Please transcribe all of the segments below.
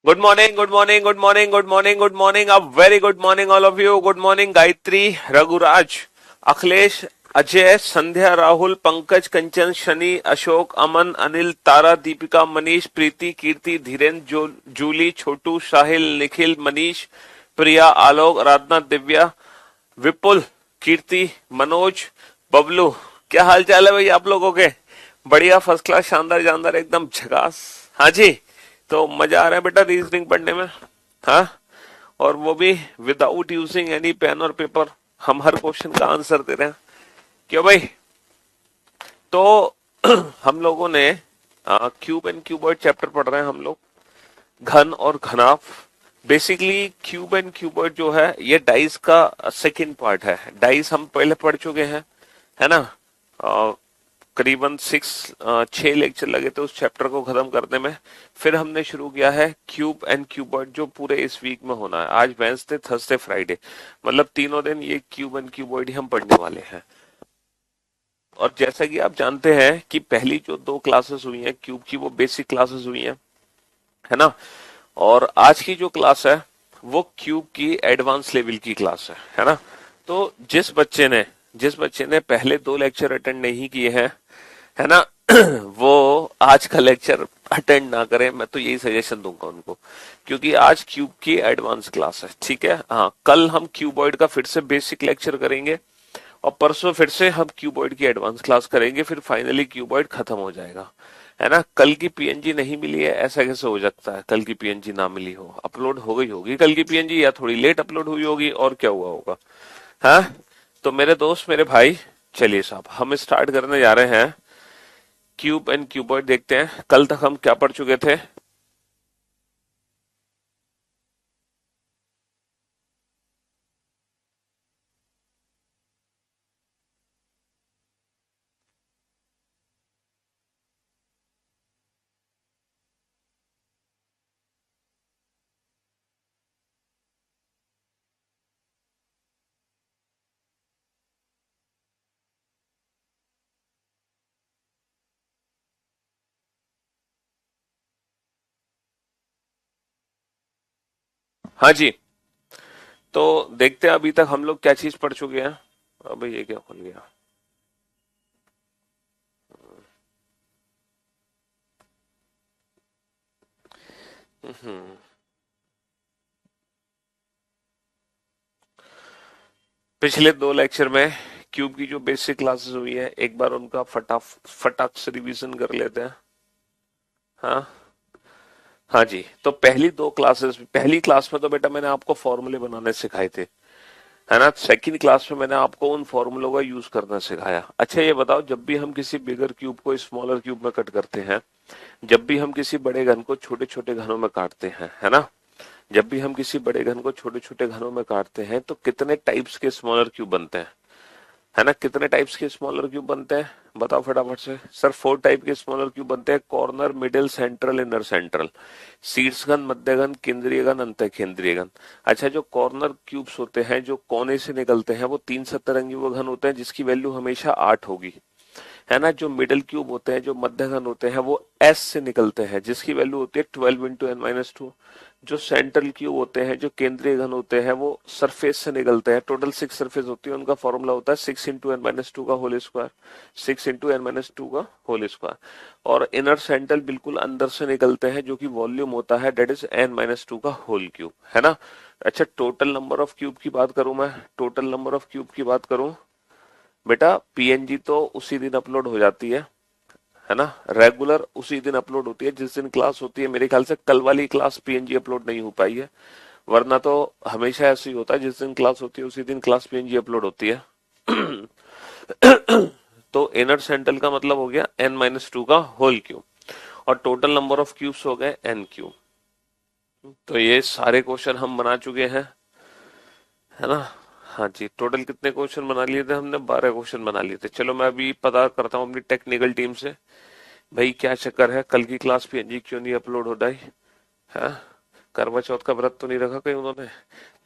Good morning, good morning, good morning, good morning, good morning. A very good morning, all of you. Good morning, Gayatri, Raghuraj, Akhilesh, Ajay, Sandhya, Rahul, Pankaj, Kanchan, Shani, Ashok, Aman, Anil, Tara, Deepika, Manish, Preeti, Kirti, Dhiren, Julie, Chotu, Sahil, Nikhil, Manish, Priya, Alok, Aradhana, Divya, विपुल, कीर्ति, मनोज, बबलू, क्या हाल चाल है भाई आप लोगों के? बढ़िया, first class, शानदार जानदार, एकदम झकास। हाँ जी। तो मजा आ रहा है बेटा रीजनिंग पढ़ने में? हाँ। और वो भी विदाउट यूजिंग एनी पेन और पेपर। हम हर क्वेश्चन का आंसर दे रहे हैं। क्यों भाई? तो हम लोगों ने क्यूब एंड क्यूबॉइड चैप्टर पढ़ रहे हैं हम लोग। घन और घनाफ। बेसिकली क्यूब एंड क्यूबॉइड जो है ये डाइस का सेकंड पार्ट है। डाइस हम पहले पढ़ चुके हैं, है ना? करीबन 6 लेक्चर लगे थे उस चैप्टर को खत्म करने में। फिर हमने शुरू किया है क्यूब एंड क्यूबॉइड जो पूरे इस वीक में होना है। आज वेंसडे, थर्सडे, फ्राइडे, मतलब तीनों दिन ये क्यूब एंड क्यूबॉइड ही हम पढ़ने वाले हैं। और जैसा कि आप जानते हैं कि पहली जो 2 क्लासेस हुई हैं क्यूब की वो बेसिक क्लासेस हुई हैं, है ना? और आज की जो क्लास है वो क्यूब की एडवांस लेवल की क्लास है ना? तो जिस बच्चे ने पहले 2 लेक्चर अटेंड नहीं किए हैं, है ना, वो आज का लेक्चर अटेंड ना करें, मैं तो यही सजेशन दूंगा उनको। क्योंकि आज क्यूब की एडवांस क्लास है, ठीक है? हाँ, कल हम क्यूबॉइड का फिर से बेसिक लेक्चर करेंगे और परसों फिर से हम क्यूबॉइड की एडवांस क्लास करेंगे, फिर फाइनली क्यूबॉइड खत्म हो जाएगा, है ना? कल की पीएनजी नहीं मिली है, ऐसा कैसे हो सकता है? कल की पीएनजी ना मिली हो, अपलोड हो गई होगी कल की पीएनजी, या थोड़ी लेट अपलोड हुई होगी, और क्या हुआ होगा? हाँ। तो मेरे दोस्त, मेरे भाई, चलिए साहब हम स्टार्ट करने जा रहे हैं। क्यूब एंड क्यूबॉइड देखते हैं कल तक हम क्या पढ़ चुके थे। हाँ जी। तो देखते हैं अभी तक हम लोग क्या चीज पढ़ चुके हैं। अब ये क्या खुल गया? पिछले 2 लेक्चर में क्यूब की जो बेसिक क्लासेस हुई है एक बार उनका फटाक से रिवीजन कर लेते हैं। हाँ। हाँ जी। तो पहली क्लास में तो बेटा मैंने आपको फॉर्मूले बनाने सिखाए थे, है ना? सेकंड क्लास में मैंने आपको उन फॉर्मूलों का यूज करना सिखाया। अच्छा ये बताओ, जब भी हम किसी बिगर क्यूब को स्मॉलर क्यूब में कट करते हैं, जब भी हम किसी बड़े घन को छोटे छोटे घनों में काटते हैं, है ना, जब भी हम किसी बड़े घन को छोटे छोटे घनों में काटते हैं तो कितने टाइप्स के स्मॉलर क्यूब बनते हैं, है ना? कितने टाइप्स के स्मॉलर क्यूब बनते हैं बताओ फटाफट से। सर 4 टाइप के स्मॉलर क्यूब बनते हैं। Corner, middle, central, inner central. शीर्ष घन, मध्य घन, केंद्रीय घन, अंत केंद्रीय घन। अच्छा, जो कॉर्नर क्यूब्स होते हैं जो कोने से निकलते हैं वो 3 सतरंगी वो घन होते हैं जिसकी वैल्यू हमेशा 8 होगी, है ना? जो मिडिल क्यूब होते हैं, जो मध्य घन होते हैं, वो एस से निकलते हैं जिसकी वैल्यू होती है 12 इंटू एन माइनस टू। जो सेंट्रल क्यूब होते हैं, जो केंद्रीय घन होते हैं, वो सरफेस से निकलते हैं। टोटल 6 सरफेस होती है, उनका फॉर्मूला होता है 6 इंटू एन माइनस टू का whole square. 6 into n minus two का होल स्क्वायर। और इनर सेंट्रल बिल्कुल अंदर से निकलते हैं जो कि वॉल्यूम होता है, that is n minus two का होल क्यूब, है ना? अच्छा, टोटल नंबर ऑफ क्यूब की बात करूं मैं, टोटल नंबर ऑफ क्यूब की बात करूं बेटा, पीएनजी तो उसी दिन अपलोड हो जाती है ना? रेगुलर उसी दिन अपलोड होती है जिस दिन क्लास होती है। मेरे ख्याल से कल वाली क्लास पीएनजी अपलोड नहीं हो पाई है, वरना तो हमेशा ऐसे ही होता है, जिस दिन क्लास होती है उसी दिन क्लास पीएनजी अपलोड होती है। तो इनर सेंट्रल का मतलब हो गया एन माइनस टू का होल क्यूब, और टोटल नंबर ऑफ क्यूब्स हो गए एन क्यूब। तो ये सारे क्वेश्चन हम बना चुके हैं, है ना? हाँ जी। टोटल कितने क्वेश्चन बना लिए थे हमने? 12 क्वेश्चन बना लिए थे। चलो मैं अभी पता करता हूँ अपनी टेक्निकल टीम से, भाई क्या चक्कर है, कल की क्लास पीएनजी क्यों नहीं अपलोड हो रही है? करवा चौथ का व्रत तो नहीं रखा कहीं उन्होंने?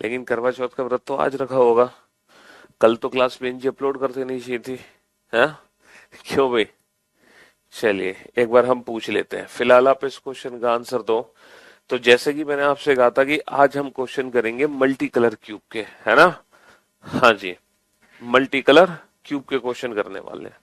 लेकिन करवा चौथ का व्रत तो आज रखा होगा। कल तो क्लास पीएनजी अपलोड करते नहीं चाहिए थी, है? क्यों भाई? चलिए एक बार हम पूछ लेते हैं, फिलहाल आप इस क्वेश्चन का आंसर दो। तो जैसे कि मैंने आपसे कहा था कि आज हम क्वेश्चन करेंगे मल्टी कलर क्यूब के, है ना। हाँ जी, मल्टी कलर क्यूब के क्वेश्चन करने वाले हैं।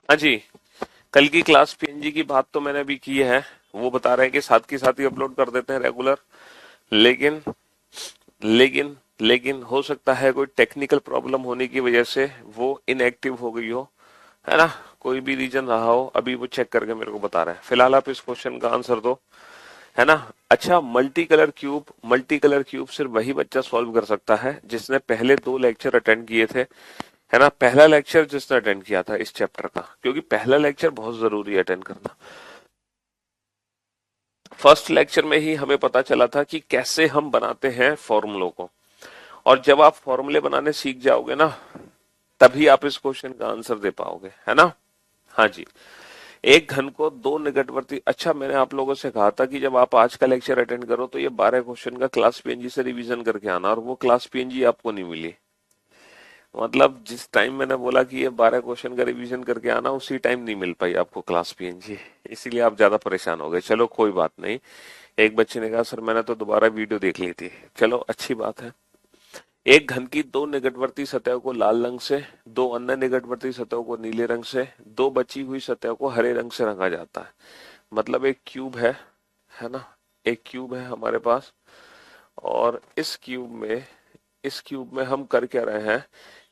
हाँ जी, कल की क्लास पीएनजी की बात तो मैंने अभी की है। वो बता रहे हैं कि साथ के साथ ही अपलोड कर देते हैं रेगुलर। लेकिन लेकिन हो सकता है कोई टेक्निकल प्रॉब्लम होने की वजह से वो इनएक्टिव हो गई हो, है ना। कोई भी रीजन रहा हो, अभी वो चेक करके मेरे को बता रहे हैं। फिलहाल आप इस क्वेश्चन का आंसर दो, है ना। अच्छा, मल्टी कलर क्यूब सिर्फ वही बच्चा सॉल्व कर सकता है जिसने पहले 2 लेक्चर अटेंड किए थे, है ना। पहला लेक्चर जिसने अटेंड किया था इस चैप्टर का, क्योंकि पहला लेक्चर बहुत जरूरी है अटेंड करना। फर्स्ट लेक्चर में ही हमें पता चला था कि कैसे हम बनाते हैं फॉर्मूलों को, और जब आप फॉर्मूले बनाने सीख जाओगे ना, तभी आप इस क्वेश्चन का आंसर दे पाओगे, है ना। हाँ जी, एक घन को 2 निकटवर्ती। अच्छा, मैंने आप लोगों से कहा था कि जब आप आज का लेक्चर अटेंड करो तो ये 12 क्वेश्चन का क्लास पीएनजी से रिवीजन करके आना, और वो क्लास पीएनजी आपको नहीं मिली। मतलब जिस टाइम मैंने बोला कि ये 12 क्वेश्चन का रिवीजन करके आना, उसी टाइम नहीं मिल पाई आपको क्लास पीएनजी, इसीलिए आप ज्यादा परेशान हो गए। चलो कोई बात नहीं। एक बच्चे ने कहा सर मैंने तो दोबारा वीडियो देख ली थी, चलो अच्छी बात है। एक घन की 2 निकटवर्ती सतहों को लाल रंग से, 2 अन्य निकटवर्ती सतहों को नीले रंग से, 2 बची हुई सतहों को हरे रंग से रंगा जाता है। मतलब एक क्यूब है ना। एक क्यूब है हमारे पास, और इस क्यूब में हम कर क्या रहे हैं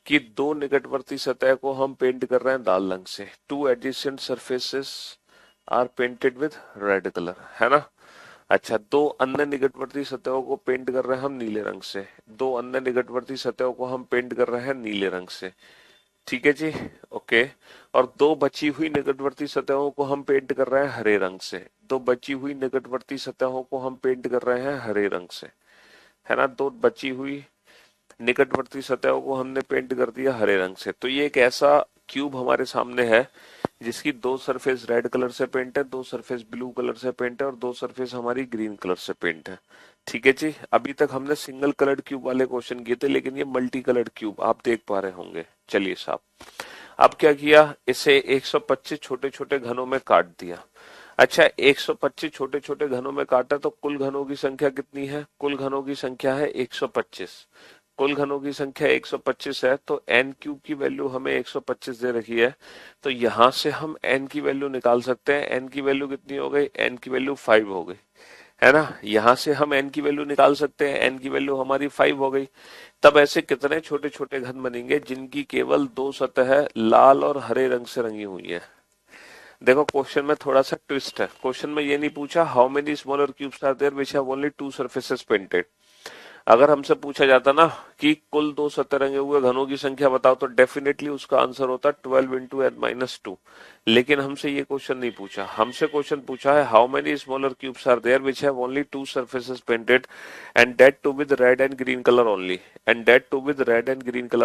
कि 2 निकटवर्ती सतह को हम पेंट कर रहे हैं लाल रंग से। 2 adjacent surfaces are painted with red colour, है ना। अच्छा, 2 अन्य निकटवर्ती सतहों को पेंट कर रहे हैं हम नीले रंग से। 2 अन्य निकटवर्ती सतहों को हम पेंट कर रहे हैं नीले रंग से, ठीक है जी। ओके। और 2 बची हुई निकटवर्ती सतहों को हम पेंट कर रहे हैं हरे रंग से। 2 बची हुई निकटवर्ती सतहों को हम पेंट कर रहे हैं हरे रंग से, है ना। 2 बची हुई निकटवर्ती सतहों को हमने पेंट कर दिया हरे रंग से। तो ये एक ऐसा क्यूब हमारे सामने है जिसकी 2 सरफेस रेड कलर से पेंट है, 2 सरफेस ब्लू कलर से पेंट है, और 2 सरफेस हमारी ग्रीन कलर से पेंट है, ठीक है जी। अभी तक हमने सिंगल कलर्ड क्यूब वाले क्वेश्चन किए थे, लेकिन ये मल्टी कलर्ड क्यूब आप देख पा रहे होंगे। चलिए साहब, अब क्या किया, इसे 125 छोटे छोटे घनों में काट दिया। अच्छा, 125 छोटे छोटे घनों में काटा तो कुल घनों की संख्या कितनी है? कुल घनों की संख्या है 125। कुल घनों की संख्या 125 है, तो n क्यूब की वैल्यू हमें 125 दे रखी है। तो यहां से हम n की वैल्यू निकाल सकते हैं। n की वैल्यू कितनी हो गई? n की वैल्यू 5 हो गई, है ना। यहां से हम n की वैल्यू निकाल सकते हैं, n की वैल्यू हमारी 5 हो गई। तब ऐसे कितने छोटे छोटे घन बनेंगे जिनकी केवल 2 सतह लाल और हरे रंग से रंगी हुई है? देखो, क्वेश्चन में थोड़ा सा ट्विस्ट है। क्वेश्चन में ये नहीं पूछा how many smaller cubes are there which have only 2 surfaces painted. अगर हमसे पूछा जाता ना कि कुल 2 सतह रंगे हुए घनों की संख्या बताओ, तो डेफिनेटली उसका आंसर होता 12 इंटू एन माइनस 2। लेकिन हमसे ये क्वेश्चन नहीं पूछा। हमसे क्वेश्चन पूछा है how many smaller cubes are there which have only 2 surfaces painted, and that too with red and green colour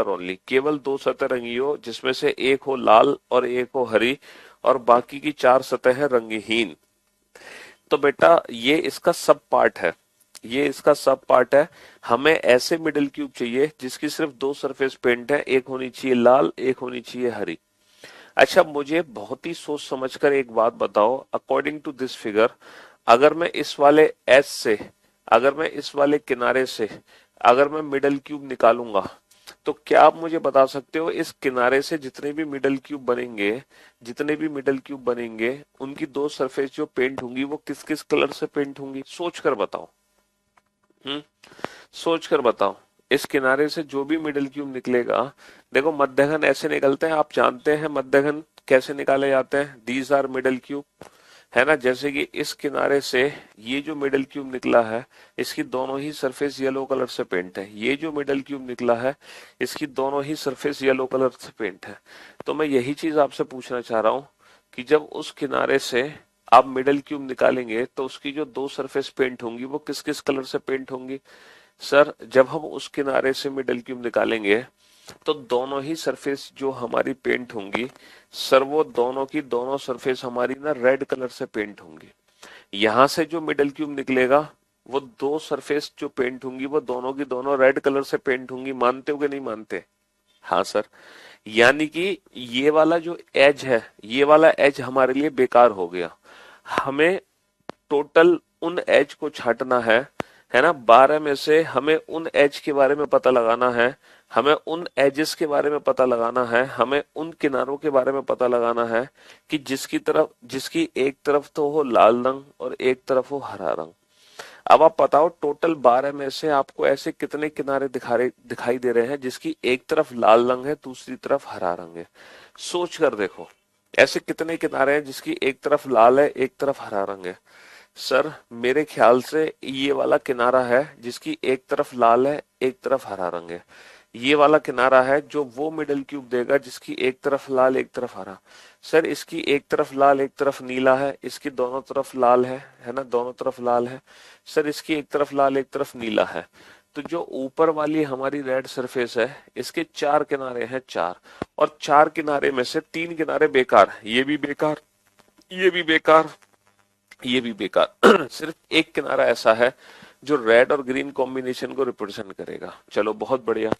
only. केवल 2 सतह रंगी हो, जिसमें से एक हो लाल और एक हो हरी, और बाकी की 4 सतह रंगहीन। तो बेटा ये इसका सब पार्ट है। हमें ऐसे मिडिल क्यूब चाहिए जिसकी सिर्फ 2 सरफेस पेंट है, एक होनी चाहिए लाल, एक होनी चाहिए हरी। अच्छा, मुझे बहुत ही सोच समझकर एक बात बताओ, अकॉर्डिंग टू दिस फिगर, अगर मैं इस वाले एस से, अगर मैं इस वाले किनारे से, अगर मैं मिडल क्यूब निकालूंगा, तो क्या आप मुझे बता सकते हो इस किनारे से जितने भी मिडल क्यूब बनेंगे उनकी 2 सरफेस जो पेंट होंगी वो किस किस कलर से पेंट होंगी? सोच कर बताओ। हम्म सोच कर बताओ। इस किनारे से जो भी मिडल क्यूब निकलेगा, देखो मध्यघन ऐसे निकलते हैं, आप जानते हैं मध्यघन कैसे निकाले जाते हैं, दीज आर मिडल क्यूब, है ना। जैसे कि इस किनारे से ये जो मिडल क्यूब निकला है, इसकी दोनों ही सरफेस येलो कलर से पेंट है। ये जो मिडल क्यूब निकला है, इसकी दोनों ही सरफेस येलो कलर से पेंट है। तो मैं यही चीज आपसे पूछना चाह रहा हूं कि जब उस किनारे से आप मिडल क्यूब निकालेंगे तो उसकी जो दो सरफेस पेंट होंगी वो किस किस कलर से पेंट होंगी। सर जब हम उस किनारे से मिडल क्यूब निकालेंगे तो दोनों ही सरफेस जो हमारी पेंट होंगी, सर वो दोनों की दोनों सरफेस हमारी ना रेड कलर से पेंट होंगी। यहां से जो मिडल क्यूब निकलेगा, वो दो सरफेस जो पेंट होंगी वो दोनों की दोनों रेड कलर से पेंट होंगी। मानते हो कि नहीं मानते? हाँ सर। यानी कि ये वाला जो एज है, ये वाला एज हमारे लिए बेकार हो गया। हमें टोटल उन एज को छांटना है ना। 12 में से हमें उन एज के बारे में पता लगाना है, हमें उन एजेस के बारे में पता लगाना है, हमें उन किनारों के बारे में पता लगाना है कि जिसकी एक तरफ तो हो लाल रंग और एक तरफ हो हरा रंग। अब आप बताओ टोटल 12 में से आपको ऐसे कितने किनारे दिखाई दे रहे हैं जिसकी एक तरफ लाल रंग है, दूसरी तरफ हरा रंग है। सोच कर देखो, ऐसे कितने किनारे हैं जिसकी एक तरफ लाल है, एक तरफ हरा रंग है। सर मेरे ख्याल से ये वाला किनारा है जिसकी एक तरफ लाल है, एक तरफ हरा रंग है। ये वाला किनारा है जो वो मिडल क्यूब देगा जिसकी एक तरफ लाल एक तरफ हरा। सर इसकी एक तरफ लाल एक तरफ नीला है, इसकी दोनों तरफ लाल है ना, दोनों तरफ लाल है। सर इसकी एक तरफ लाल एक तरफ नीला है। तो जो ऊपर वाली हमारी रेड सरफेस है, इसके चार किनारे हैं, चार। और चार किनारे में से तीन किनारे बेकार, ये भी बेकार, ये भी बेकार, ये भी बेकार। सिर्फ एक किनारा ऐसा है जो रेड और ग्रीन कॉम्बिनेशन को रिप्रेजेंट करेगा। चलो बहुत बढ़िया।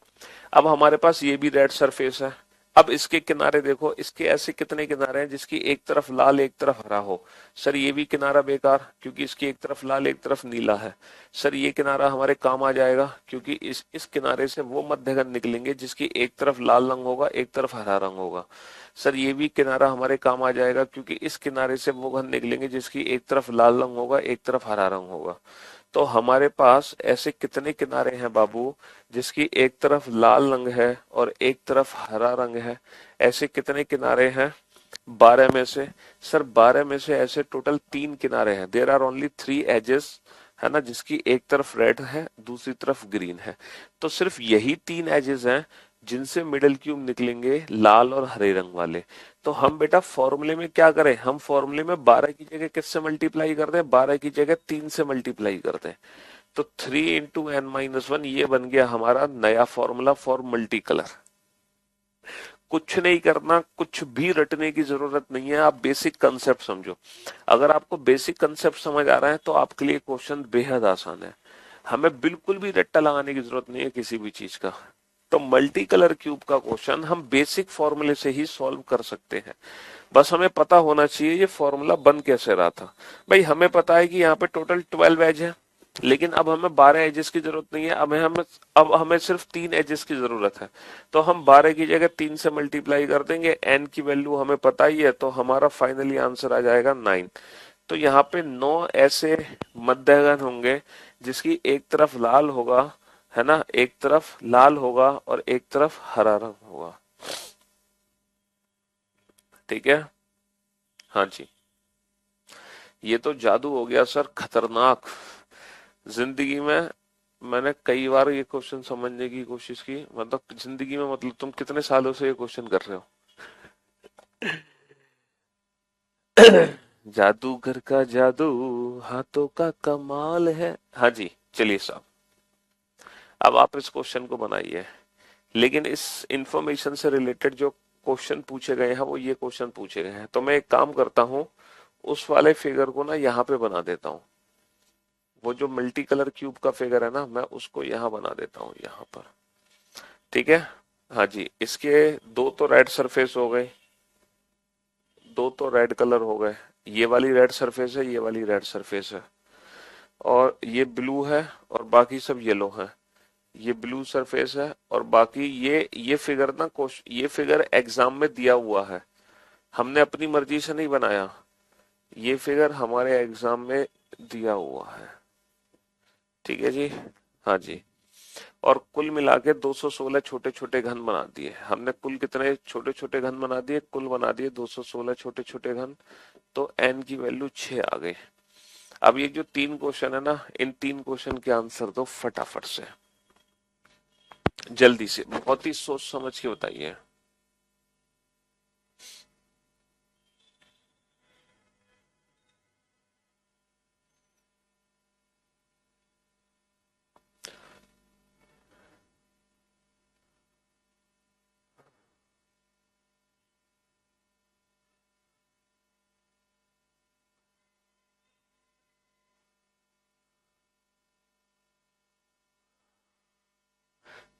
अब हमारे पास ये भी रेड सरफेस है। अब इसके किनारे देखो, इसके ऐसे कितने किनारे हैं जिसकी एक तरफ लाल एक तरफ हरा हो। सर ये भी किनारा बेकार, क्योंकि इसकी एक तरफ लाल एक तरफ नीला है। सर ये किनारा हमारे काम आ जाएगा, क्योंकि इस किनारे से वो मध्यगन निकलेंगे जिसकी एक तरफ लाल रंग होगा, एक तरफ हरा रंग होगा। सर ये भी किनारा हमारे काम आ जाएगा, क्योंकि इस किनारे से वो घन निकलेंगे जिसकी एक तरफ लाल रंग होगा, एक तरफ हरा रंग होगा। तो हमारे पास ऐसे कितने किनारे हैं बाबू जिसकी एक तरफ लाल रंग है और एक तरफ हरा रंग है? ऐसे कितने किनारे हैं 12 में से? सर 12 में से ऐसे टोटल तीन किनारे हैं। There are only three edges, है ना, जिसकी एक तरफ रेड है, दूसरी तरफ ग्रीन है। तो सिर्फ यही तीन एजेस हैं जिनसे मिडल क्यूब निकलेंगे लाल और हरे रंग वाले। तो हम बेटा फॉर्मूले में क्या करें, हम फॉर्मूले में 12 की जगह किससे मल्टीप्लाई कर दें, 12 की जगह 3 से मल्टीप्लाई कर दें। तो 3 इंटू एन माइनस वन, ये बन गया हमारा नया फॉर्मूला फॉर मल्टी कलर। कुछ नहीं करना, कुछ भी रटने की जरूरत नहीं है, आप बेसिक कंसेप्ट समझो। अगर आपको बेसिक कंसेप्ट समझ आ रहा है तो आपके लिए क्वेश्चन बेहद आसान है। हमें बिल्कुल भी रट्टा लगाने की जरूरत नहीं है किसी भी चीज का। तो मल्टी कलर क्यूब का क्वेश्चन हम बेसिक फॉर्मूले से ही सॉल्व कर सकते हैं। बस हमें पता होना चाहिए ये फॉर्मूला बन कैसे रहा था। भाई हमें पता है कि यहाँ पे टोटल 12 एज है, लेकिन अब हमें 12 एजेस की जरूरत नहीं है। अब हमें सिर्फ तीन एजेस की जरूरत है। तो हम 12 की जगह 3 से मल्टीप्लाई कर देंगे, एन की वैल्यू हमें पता ही है, तो हमारा फाइनली आंसर आ जाएगा 9। तो यहाँ पे 9 ऐसे मध्यगन होंगे जिसकी एक तरफ लाल होगा, है ना, एक तरफ लाल होगा और एक तरफ हरा रंग होगा। ठीक है, हाँ जी। ये तो जादू हो गया सर, खतरनाक। जिंदगी में मैंने कई बार ये क्वेश्चन समझने की कोशिश की, मतलब जिंदगी में, मतलब तुम कितने सालों से ये क्वेश्चन कर रहे हो? जादूगर का जादू, हाथों का कमाल है। हाँ जी, चलिए साहब, अब आप इस क्वेश्चन को बनाइए। लेकिन इस इंफॉर्मेशन से रिलेटेड जो क्वेश्चन पूछे गए हैं वो ये क्वेश्चन पूछे गए हैं, तो मैं एक काम करता हूँ, उस वाले फिगर को ना यहाँ पे बना देता हूँ। वो जो मल्टी कलर क्यूब का फिगर है ना, मैं उसको यहाँ बना देता हूँ, यहाँ पर। ठीक है, हाँ जी। इसके दो तो रेड सरफेस हो गए, दो तो रेड कलर हो गए। ये वाली रेड सरफेस है, ये वाली रेड सरफेस है, और ये ब्लू है और बाकी सब येलो है। ये ब्लू सरफेस है और बाकी ये फिगर ना, ये फिगर एग्जाम में दिया हुआ है, हमने अपनी मर्जी से नहीं बनाया। ये फिगर हमारे एग्जाम में दिया हुआ है। ठीक है जी, हाँ जी। और कुल मिला के 216 छोटे छोटे घन बना दिए हमने। कुल कितने छोटे छोटे घन बना दिए? कुल बना दिए 216 छोटे छोटे घन। तो n की वैल्यू 6 आ गई। अब ये जो 3 क्वेश्चन है ना, इन 3 क्वेश्चन के आंसर दो फटाफट से, जल्दी से, बहुत ही सोच समझ के बताइए।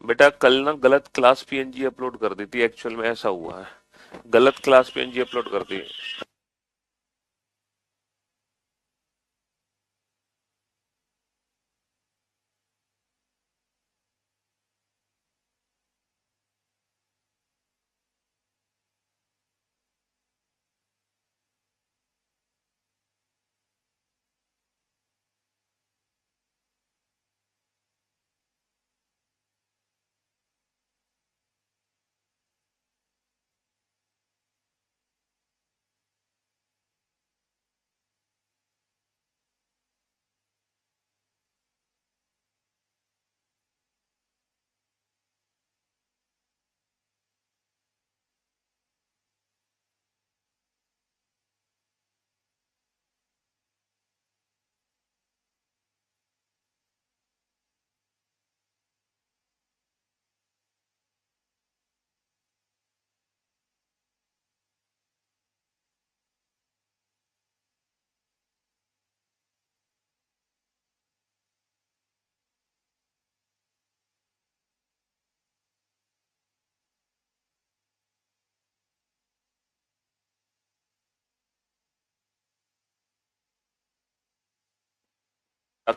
बेटा कल ना गलत क्लास पीएनजी अपलोड कर दी थी, एक्चुअल में ऐसा हुआ है, गलत क्लास पीएनजी अपलोड कर दी।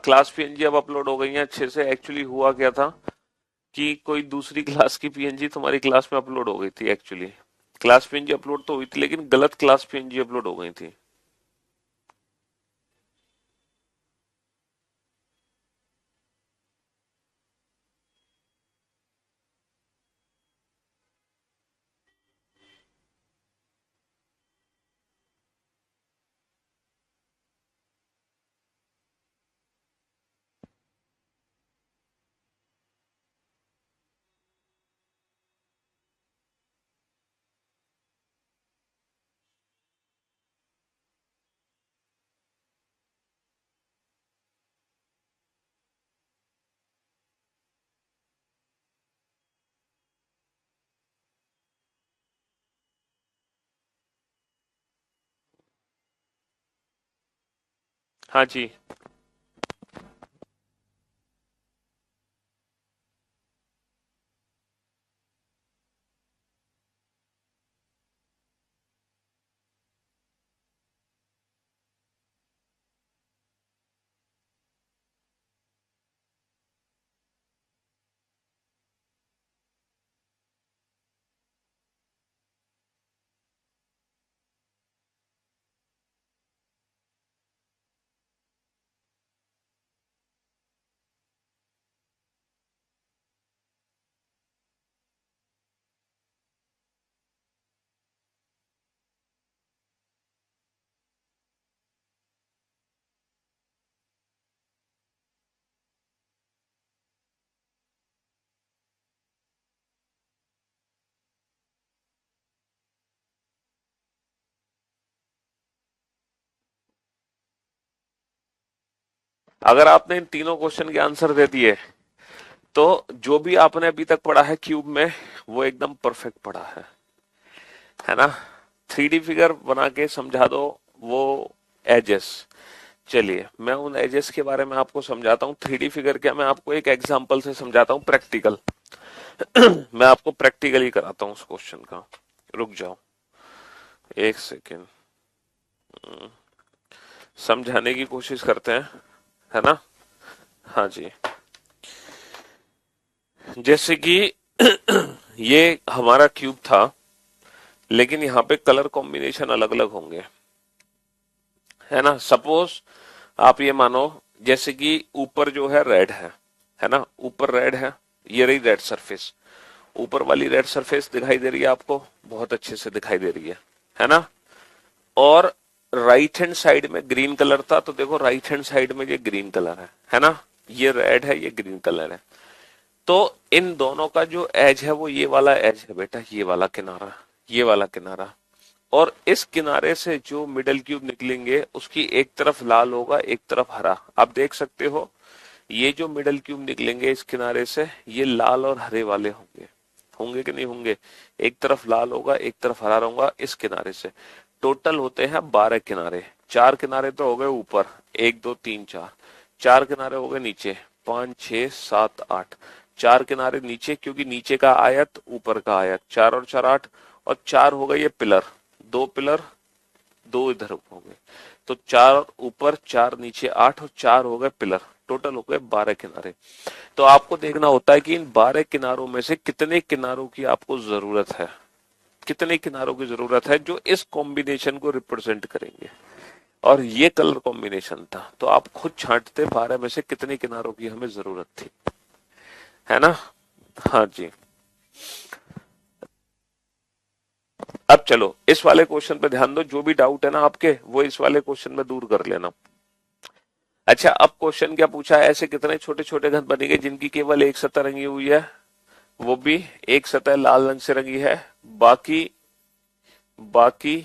क्लास पीएनजी अब अपलोड हो गई है अच्छे से। एक्चुअली हुआ क्या था कि कोई दूसरी क्लास की पीएनजी तुम्हारी क्लास में अपलोड हो गई थी। एक्चुअली क्लास पीएनजी अपलोड तो हुई थी, लेकिन गलत क्लास पीएनजी अपलोड हो गई थी। हाँ जी। अगर आपने इन तीनों क्वेश्चन के आंसर दे दिए तो जो भी आपने अभी तक पढ़ा है क्यूब में वो एकदम परफेक्ट पढ़ा है ना। 3D फिगर बना के समझा दो वो एजेस। चलिए मैं उन एजेस के बारे में आपको समझाता हूँ। 3D फिगर क्या, मैं आपको एक एग्जांपल से समझाता हूँ, प्रैक्टिकल। मैं आपको प्रैक्टिकली कराता हूँ उस क्वेश्चन का। रुक जाओ एक सेकेंड, समझाने की कोशिश करते हैं, है ना। हाँ जी, जैसे कि ये हमारा क्यूब था, लेकिन यहाँ पे कलर कॉम्बिनेशन अलग अलग होंगे, है ना। सपोज आप ये मानो जैसे कि ऊपर जो है रेड है है ना, ऊपर रेड है, ये रही रेड सरफेस, ऊपर वाली रेड सरफेस दिखाई दे रही है आपको, बहुत अच्छे से दिखाई दे रही है ना। और राइट हैंड साइड में ग्रीन कलर था, तो देखो राइट हैंड साइड में ये ग्रीन कलर है ना, ये रेड है, ये ग्रीन कलर है। तो इन दोनों का जो एज है वो ये वाला एज है बेटा, ये वाला किनारा, ये वाला किनारा। और इस किनारे से जो मिडल क्यूब निकलेंगे उसकी एक तरफ लाल होगा, एक तरफ हरा। आप देख सकते हो ये जो मिडल क्यूब निकलेंगे इस किनारे से, ये लाल और हरे वाले होंगे, होंगे कि नहीं होंगे? एक तरफ लाल होगा, एक तरफ हरा होगा इस किनारे से। टोटल होते हैं 12 किनारे। 4 किनारे तो हो गए ऊपर, 1 2 3 4, 4 किनारे हो गए नीचे, 5 6 7 8, 4 किनारे नीचे, क्योंकि नीचे का आयत ऊपर का आयत, 4 और 4 8, और 4 हो गए ये पिलर, 2 पिलर, 2 इधर हो गए, तो 4 ऊपर 4 नीचे 8, और 4 हो गए पिलर, टोटल हो गए 12 किनारे। तो आपको देखना होता है कि इन 12 किनारों में से कितने किनारों की आपको जरूरत है, कितने किनारों की जरूरत है जो इस कॉम्बिनेशन को रिप्रेजेंट करेंगे। और ये कलर कॉम्बिनेशन था, तो आप खुद छांटते 12 में से कितने किनारों की हमें जरूरत थी, है ना। हाँ जी, अब चलो इस वाले क्वेश्चन पे ध्यान दो, जो भी डाउट है ना आपके वो इस वाले क्वेश्चन में दूर कर लेना। अच्छा, अब क्वेश्चन क्या पूछा है, ऐसे कितने छोटे छोटे घन बनेंगे जिनकी केवल एक सतह रंगी हुई है, वो भी एक सतह लाल रंग से रंगी है, बाकी बाकी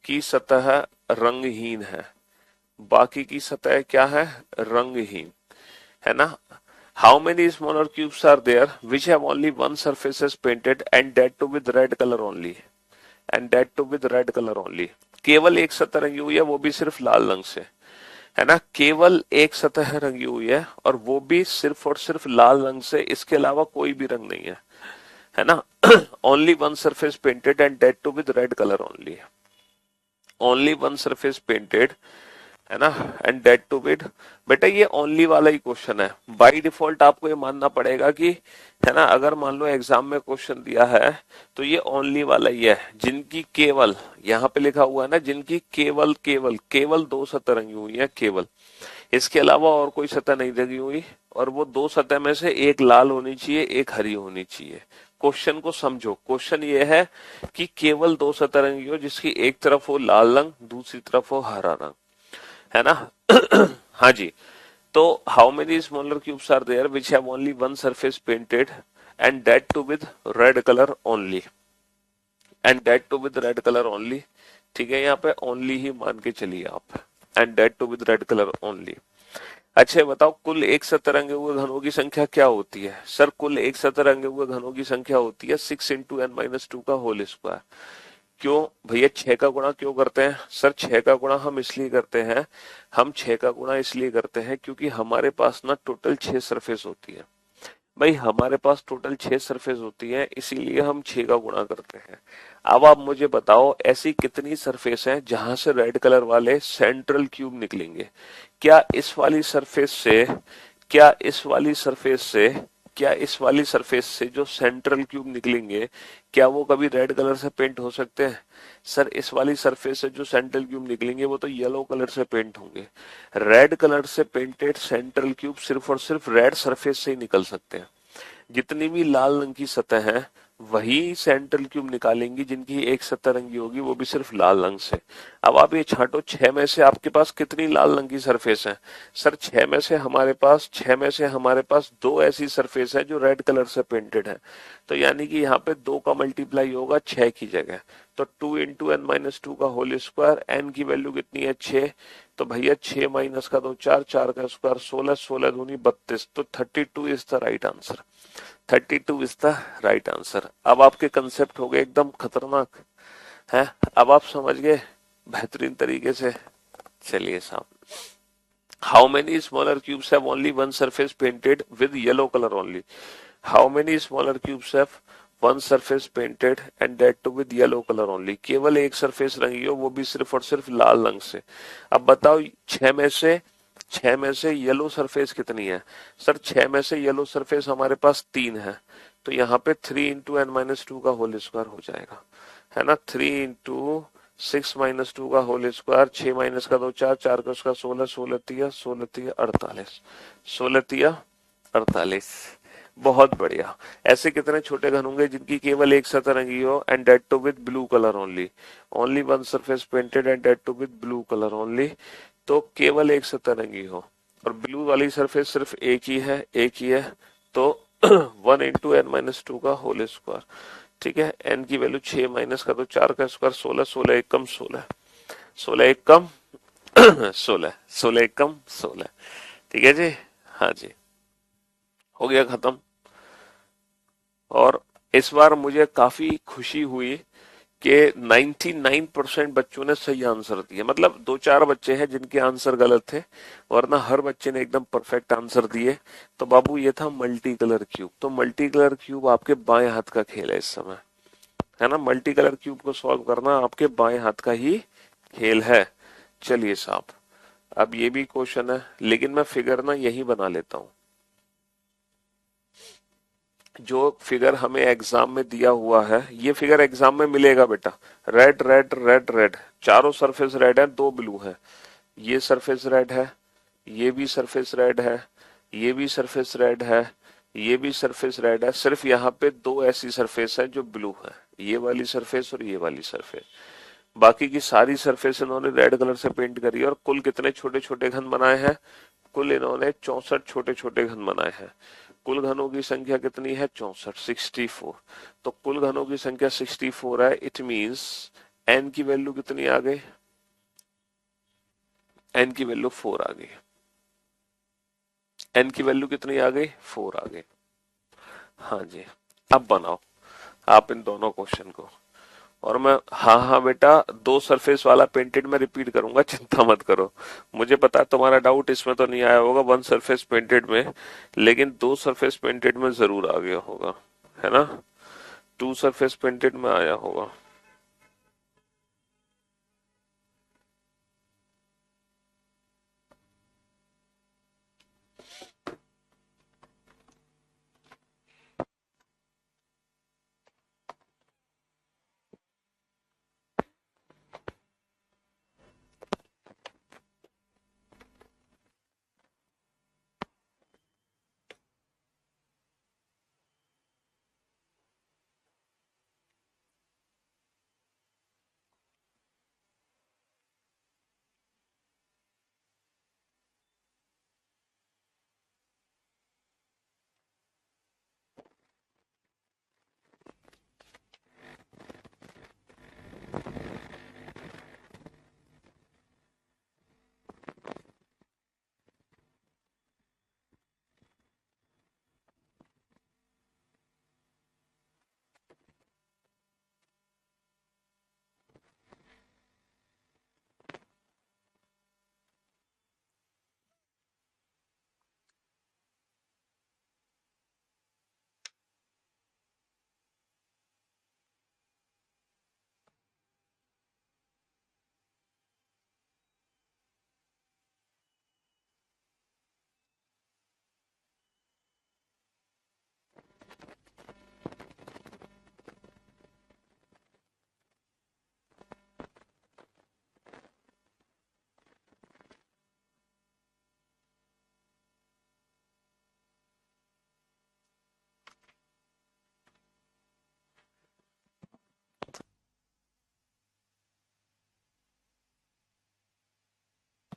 की सतह रंगहीन है, बाकी की सतह क्या है, रंगहीन, है ना। How many smaller cubes are there which have only one surface is painted and that too with red colour only, and that too with red colour only. केवल एक सतह रंगी हुई है, वो भी सिर्फ लाल रंग से, है ना, केवल एक सतह रंगी हुई है और वो भी सिर्फ और सिर्फ लाल रंग से, इसके अलावा कोई भी रंग नहीं है ना। Only one surface painted and that too with red colour only, only one surface painted, है ना, एंड दैट टू विद, बेटा ये ओनली वाला ही क्वेश्चन है, बाय डिफॉल्ट आपको ये मानना पड़ेगा कि, है ना, अगर मान लो एग्जाम में क्वेश्चन दिया है तो ये ओनली वाला ही है, जिनकी केवल, यहाँ पे लिखा हुआ है ना, जिनकी केवल केवल केवल 2 सतह रंगी हुई है, केवल, इसके अलावा और कोई सतह नहीं रंगी हुई, और वो 2 सतह में से एक लाल होनी चाहिए, एक हरी होनी चाहिए। क्वेश्चन को समझो, क्वेश्चन ये है कि केवल 2 सतह रंगी हो जिसकी एक तरफ हो लाल रंग, दूसरी तरफ हो हरा रंग, है ना। हाँ जी, तो how many smaller cubes are there which have only one surface painted and that too with red colour only, and that too with red colour only, ठीक है, यहाँ पे ओनली ही मान के चलिए आप, and that too with red colour only. अच्छा बताओ, कुल एक सतह रंगे हुए घनों की संख्या क्या होती है? सर कुल एक सतह रंगे हुए घनों की संख्या होती है 6 इंटू एन माइनस 2 का होल स्क्वायर। क्यों भैया 6 का गुणा क्यों करते हैं? सर 6 का गुणा हम इसलिए करते हैं, हम 6 का गुणा इसलिए करते हैं क्योंकि हमारे पास ना टोटल 6 सरफेस होती है। भाई हमारे पास टोटल 6 सरफेस होती है, इसीलिए हम 6 का गुणा करते हैं। अब आप मुझे बताओ ऐसी कितनी सरफेस हैं जहां से रेड कलर वाले सेंट्रल क्यूब निकलेंगे? क्या इस वाली सरफेस से, क्या इस वाली सरफेस से, क्या इस वाली सरफेस से जो सेंट्रल क्यूब निकलेंगे, क्या वो कभी रेड कलर से पेंट हो सकते हैं? सर इस वाली सरफेस से जो सेंट्रल क्यूब निकलेंगे वो तो येलो कलर से पेंट होंगे। रेड कलर से पेंटेड सेंट्रल क्यूब सिर्फ और सिर्फ रेड सरफेस से ही निकल सकते हैं। जितनी भी लाल रंग की सतह है वही सेंट्रल क्यूब निकालेंगी जिनकी एक सतह रंगी होगी, वो भी सिर्फ लाल रंग से। अब आप ये छांटो, 6 में से आपके पास कितनी लाल रंग की सरफेस है? सर 6 में से हमारे पास, 6 में से हमारे पास 2 ऐसी सरफेस है जो रेड कलर से पेंटेड है, तो यानी कि यहाँ पे 2 का मल्टीप्लाई होगा 6 की जगह, तो 2 इंटू एन माइनस 2 का होल स्क्वायर, एन की वैल्यू कितनी है 6, तो भैया 6 माइनस का 2 4, 4 का स्क्वायर 16, 16 दूनी 32, तो 32 is the right answer, 32 is the right answer. अब आपके कंसेप्ट हो गए एकदम खतरनाक है, अब आप समझ गए बेहतरीन तरीके से। चलिए साहब, how many smaller cubes have only one surface painted with yellow colour only? How many smaller cubes have one surface painted and that too with yellow colour only? केवल एक सरफेस रंगी हो, वो भी सिर्फ और सिर्फ लाल रंग से। अब बताओ 6 में से येलो सरफेस कितनी है? सर 6 में से येलो सरफेस हमारे पास 3 है, तो यहाँ पे 3 इंटू एन माइनस 2 का होल स्क्वायर हो जाएगा, है ना। 3 इंटू 6 माइनस 2 का होल स्क्वायर, 6 माइनस का 2 4, 4 का उसका 16, 16 तिया 16 तिया 48, 16 तिया 48। बहुत बढ़िया। ऐसे कितने छोटे घन होंगे जिनकी केवल एक सतह रंगी हो and that too with blue colour only, only one surface painted and that too with blue colour only. तो केवल एक सतह रंगी हो और ब्लू वाली सरफेस सिर्फ एक ही है, एक ही है, तो 1 × n - 2 का होल स्क्वायर। ठीक है, n की वैल्यू 6 माइनस का तो 4 का स्क्वायर 16, 16 एक कम 16, 16 एक कम 16, 16 एक कम 16। ठीक है जी, हाँ जी, हो गया खत्म। और इस बार मुझे काफी खुशी हुई कि 99% बच्चों ने सही आंसर दिया। मतलब दो चार बच्चे हैं जिनके आंसर गलत थे, वरना हर बच्चे ने एकदम परफेक्ट आंसर दिए। तो बाबू ये था मल्टी कलर क्यूब। तो मल्टी कलर क्यूब आपके बाएं हाथ का खेल है इस समय, है ना। मल्टी कलर क्यूब को सॉल्व करना आपके बाएं हाथ का ही खेल है। चलिए साहब, अब ये भी क्वेश्चन है, लेकिन मैं फिगर ना यही बना लेता हूं जो फिगर हमें एग्जाम में दिया हुआ है। ये फिगर एग्जाम में मिलेगा बेटा। रेड रेड रेड रेड, चारों सरफेस रेड है, दो ब्लू है। ये सरफेस रेड है, ये भी सरफेस रेड है, ये भी सरफेस रेड है, ये भी सरफेस रेड है। सिर्फ यहाँ पे दो ऐसी सरफेस है जो ब्लू है, ये वाली सरफेस और ये वाली सरफेस। बाकी की सारी सरफेस इन्होंने रेड कलर से पेंट करी है। और कुल कितने छोटे छोटे घन बनाए हैं? कुल इन्होंने 64 छोटे छोटे घन बनाए हैं। कुल घनों की संख्या कितनी है? 64, 64। तो कुल घनों की संख्या 64 है। इट मींस एन की वैल्यू कितनी आ गई? एन की वैल्यू 4 आ गई। एन की वैल्यू कितनी आ गई? 4 आ गई। हाँ जी, अब बनाओ आप इन दोनों क्वेश्चन को। और मैं, हाँ हाँ बेटा, दो सरफेस वाला पेंटेड में रिपीट करूंगा, चिंता मत करो। मुझे पता है तुम्हारा डाउट इसमें तो नहीं आया होगा वन सरफेस पेंटेड में, लेकिन दो सरफेस पेंटेड में जरूर आ गया होगा, है ना। टू सरफेस पेंटेड में आया होगा।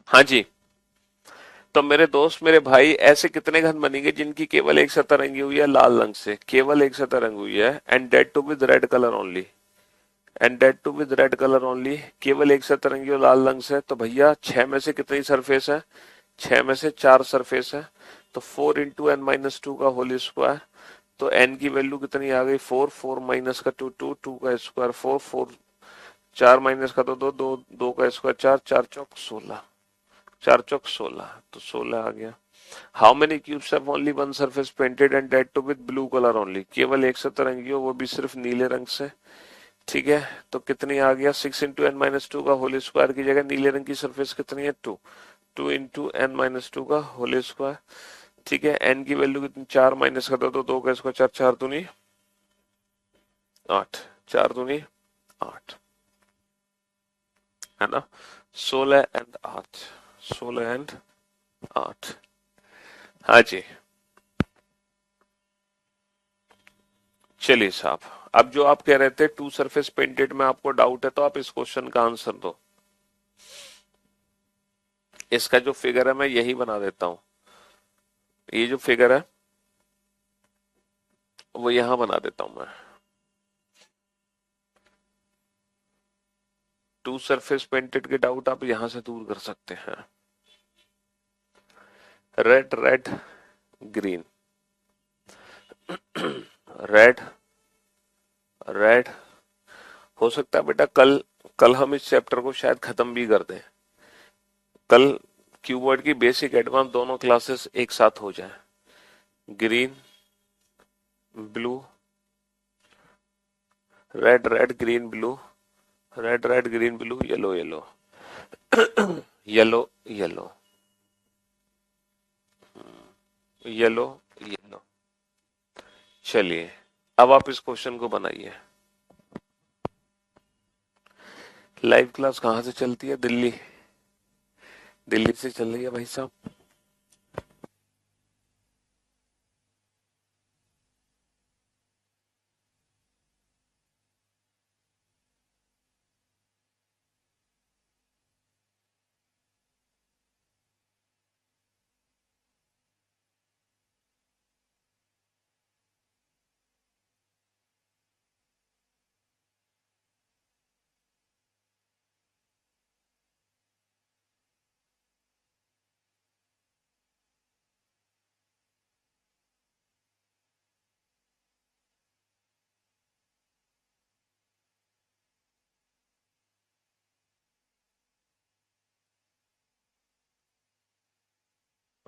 हाँ जी। तो मेरे दोस्त, मेरे भाई, ऐसे कितने घन बनेंगे जिनकी केवल एक सतह रंगी हुई है लाल रंग से, केवल एक सतह रंगी हुई है, and that too with red colour only, and that too with red colour only, केवल एक सतह रंगी हुई लाल रंग से। तो भैया 6 में से कितनी सरफेस है? 6 में से 4 सरफेस है। तो 4 × n - 2 का होल स्क्वायर। तो n की वैल्यू कितनी आ गई? 4, 4 माइनस का 2, 2, 2 का स्क्वायर 4, 4, 4 माइनस का तो 2, 2, 2 का स्क्वायर 4, 4 चौक 16, 4 चौक 16, तो 16 आ गया। How many cubes have only one surface painted and that too with blue colour only? केवल एक सतह रंगी हो, वो भी सिर्फ नीले रंग से। ठीक है, तो कितनी आ गया? 6 × n - 2 का होल स्क्वायर की जगह नीले रंग की सरफेस कितनी है? 2, 2 × n - 2 का होल स्क्वायर। ठीक है, n की वैल्यू कितनी? 4 माइनस कर दो तो 2 का स्क्वायर 4, 4 दूनी 8, 4 दूनी 8, है ना। 16 एंड 8, 16 एंड 8। हाँ जी, चलिए साहब, अब जो आप कह रहे थे टू सरफेस पेंटेड में आपको डाउट है, तो आप इस क्वेश्चन का आंसर दो। इसका जो फिगर है मैं यही बना देता हूं, ये जो फिगर है वो यहां बना देता हूं मैं। टू सरफेस पेंटेड के डाउट आप यहां से दूर कर सकते हैं। Red red green, red red. हो सकता है बेटा कल कल हम इस चैप्टर को शायद खत्म भी कर दें। कल क्यूबवर्ड की बेसिक एडवांस दोनों क्लासेस एक साथ हो जाए। Green blue, red red green blue, red red green blue, yellow yellow, yellow yellow, yellow yellow. चलिए, अब आप इस क्वेश्चन को बनाइए। लाइव क्लास कहाँ से चलती है? दिल्ली, दिल्ली से चल रही है भाई साहब।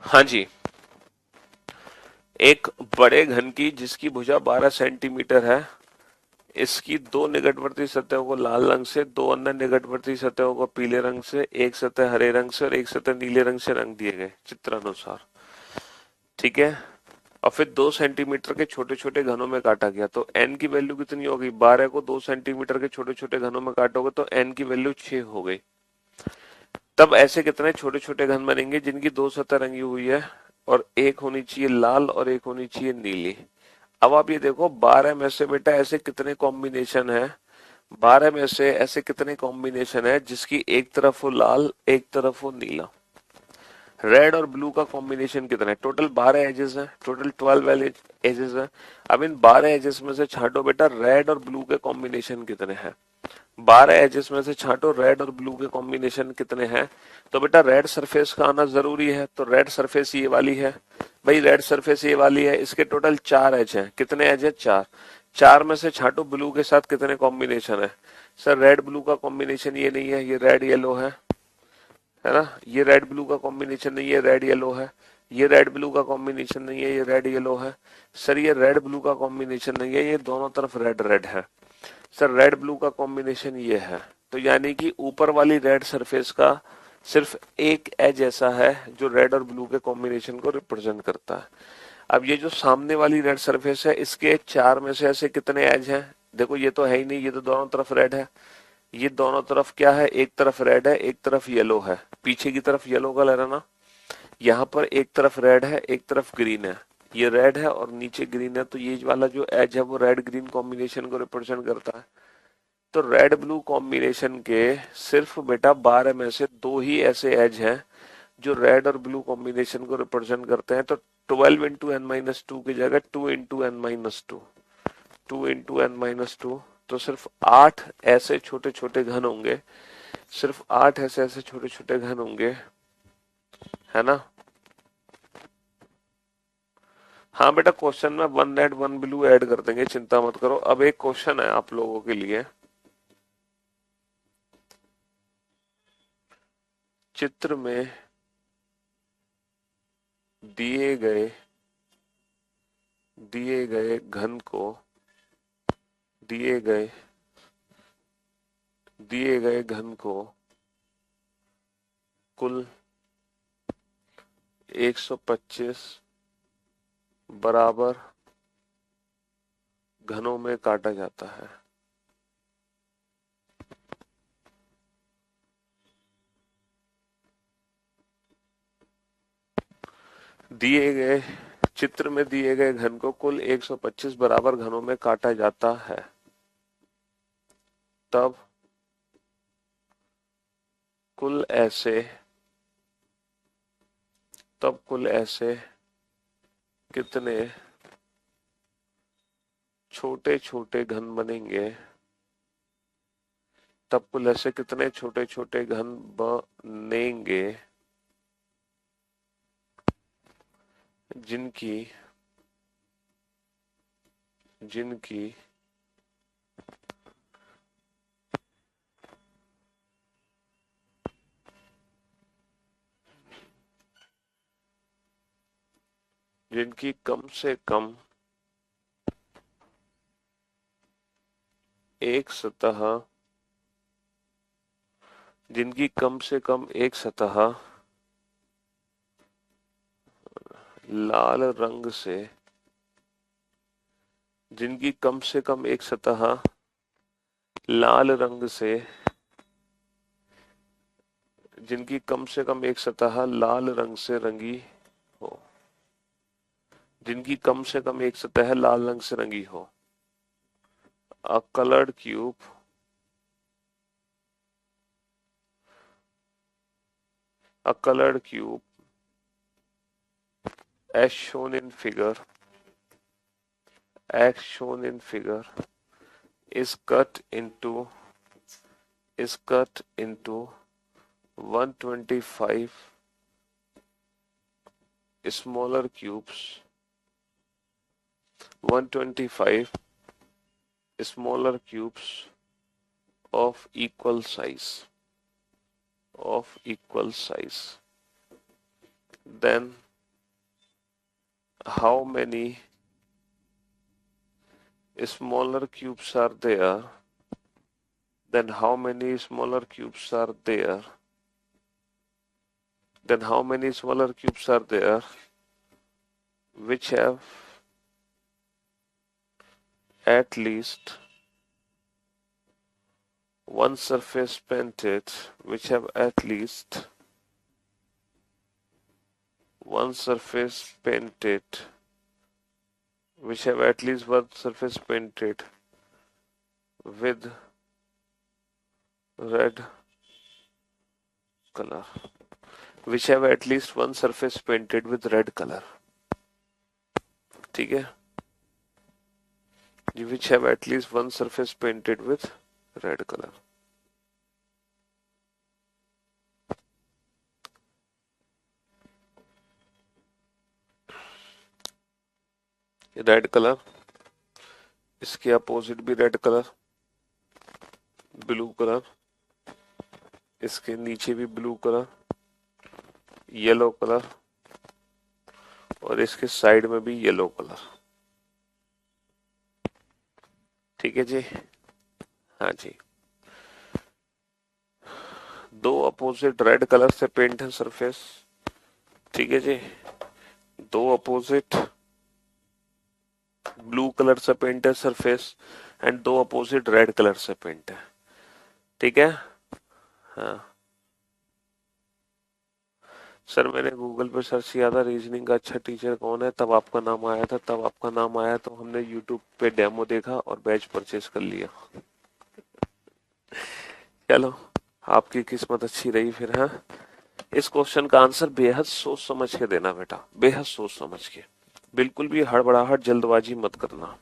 हाँ जी, एक बड़े घन की जिसकी भुजा 12 सेंटीमीटर है, इसकी दो निकटवर्ती सतहों को लाल रंग से, दो अन्य निकटवर्ती सतहों को पीले रंग से, एक सतह हरे रंग से और एक सतह नीले रंग से रंग दिए गए चित्रानुसार। ठीक है, और फिर 2 सेंटीमीटर के छोटे छोटे घनों में काटा गया, तो एन की वैल्यू कितनी होगी? 12 को 2 सेंटीमीटर के छोटे छोटे घनों में काटोगे तो एन की वैल्यू 6 हो गई। तब ऐसे कितने छोटे छोटे घन बनेंगे जिनकी दो सतह रंगी हुई है, और एक होनी चाहिए लाल और एक होनी चाहिए नीली। अब आप ये देखो 12 में से बेटा ऐसे कितने कॉम्बिनेशन है, 12 में से ऐसे कितने कॉम्बिनेशन है जिसकी एक तरफ हो लाल एक तरफ हो नीला। रेड और ब्लू का कॉम्बिनेशन कितना है? टोटल 12 एजेस है, टोटल 12 एजेस है। अब इन 12 एजेस में से छांटो बेटा रेड और ब्लू के कॉम्बिनेशन कितने हैं। 12 एजेस में से छांटो रेड और ब्लू के कॉम्बिनेशन कितने हैं। तो बेटा रेड सरफेस का आना जरूरी है, तो रेड सरफेस ये वाली है भाई, रेड सरफेस ये वाली है। इसके टोटल 4 एज हैं। कितने एज है? 4। 4 में से छांटो ब्लू के साथ कितने कॉम्बिनेशन है। सर रेड ब्लू का कॉम्बिनेशन ये नहीं है, ये रेड येलो है ना। ये रेड ब्लू का कॉम्बिनेशन नहीं है, रेड येलो है। ये रेड ब्लू का कॉम्बिनेशन नहीं है, ये रेड येलो है। सर ये रेड ब्लू का कॉम्बिनेशन नहीं है, ये दोनों तरफ रेड रेड है। सर रेड ब्लू का कॉम्बिनेशन ये है। तो यानी कि ऊपर वाली रेड सरफेस का सिर्फ एक एज ऐसा है जो रेड और ब्लू के कॉम्बिनेशन को रिप्रेजेंट करता है। अब ये जो सामने वाली रेड सरफेस है, इसके 4 में से ऐसे कितने एज हैं? देखो ये तो है ही नहीं, ये तो दोनों तरफ रेड है। ये दोनों तरफ क्या है? एक तरफ रेड है एक तरफ येलो है। पीछे की तरफ येलो कलर है ना। यहाँ पर एक तरफ रेड है एक तरफ ग्रीन है। ये रेड है और नीचे ग्रीन है, तो ये वाला जो एज है वो रेड ग्रीन कॉम्बिनेशन को रिप्रेजेंट करता है। तो रेड ब्लू कॉम्बिनेशन के सिर्फ बेटा 12 में से दो ही ऐसे एज हैं जो रेड और ब्लू कॉम्बिनेशन को रिप्रेजेंट करते हैं। तो 12 इंटू एन माइनस टू की जगह 2 into n minus two, 2 into n minus two. तो सिर्फ 8 ऐसे छोटे छोटे घन होंगे, सिर्फ 8 ऐसे ऐसे छोटे छोटे घन होंगे, है ना। हाँ बेटा, क्वेश्चन में 1 रेड 1 ब्लू ऐड कर देंगे, चिंता मत करो। अब एक क्वेश्चन है आप लोगों के लिए। चित्र में दिए गए दिए गए घन को दिए गए दिए गए घन को कुल 125 बराबर घनों में काटा जाता है। दिए गए चित्र में दिए गए घन को कुल 125 बराबर घनों में काटा जाता है, तब कुल ऐसे कितने छोटे छोटे घन बनेंगे, तब कुल ऐसे कितने छोटे छोटे घन बनेंगे जिनकी जिनकी जिनकी कम से कम एक सतह जिनकी कम से कम एक सतह लाल रंग से जिनकी कम से कम एक सतह लाल रंग से जिनकी कम से कम एक सतह लाल रंग से रंगी हो जिनकी कम से कम एक सतह लाल रंग से रंगी हो A colored cube as shown in figure is cut into 125 smaller cubes 125 smaller cubes of equal size then how many smaller cubes are there then how many smaller cubes are there which have at least one surface painted which have at least one surface painted with red color ठीक है, which have at least one surface painted with red color. Red colour, इसके opposite भी red colour, blue colour, इसके नीचे भी blue colour, yellow colour और इसके side में भी येलो कलर। ठीक है जी, हाँ जी। दो अपोजिट रेड कलर से पेंट है सरफेस, ठीक है जी। दो अपोजिट ब्लू कलर से पेंट है सरफेस एंड दो अपोजिट रेड कलर से पेंट है, ठीक है। हाँ सर, मैंने गूगल पे सर्च किया था रीजनिंग का अच्छा टीचर कौन है, तब आपका नाम आया था, तो हमने यूट्यूब पे डेमो देखा और बैच परचेस कर लिया। चलो, आपकी किस्मत अच्छी रही फिर। हाँ, इस क्वेश्चन का आंसर बेहद सोच समझ के देना बेटा, बेहद सोच समझ के, बिल्कुल भी हड़बड़ाहट जल्दबाजी मत करना।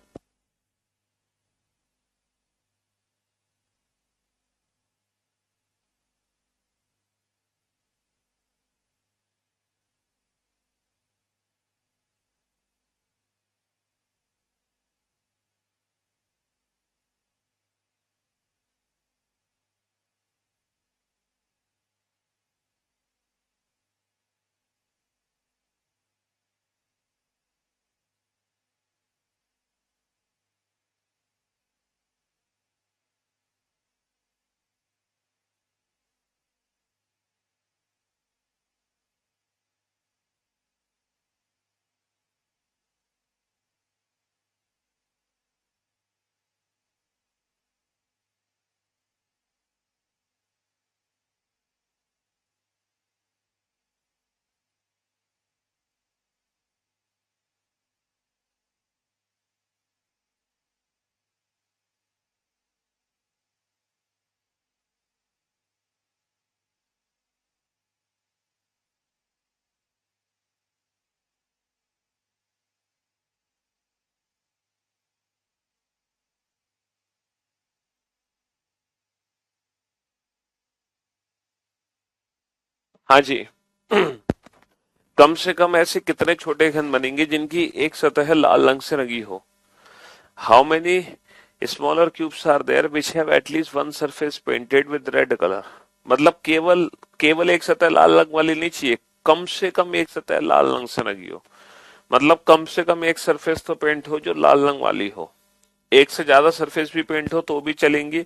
हाँ जी। कम से कम ऐसे कितने छोटे घन बनेंगे जिनकी एक सतह लाल रंग से रंगी हो? How many smaller cubes are there which have at least one surface painted with red colour? मतलब केवल केवल एक सतह लाल रंग वाली नहीं चाहिए, कम से कम एक सतह लाल रंग से रंगी हो। मतलब कम से कम एक सरफेस तो पेंट हो जो लाल रंग वाली हो। एक से ज्यादा सरफेस भी पेंट हो तो भी चलेंगी,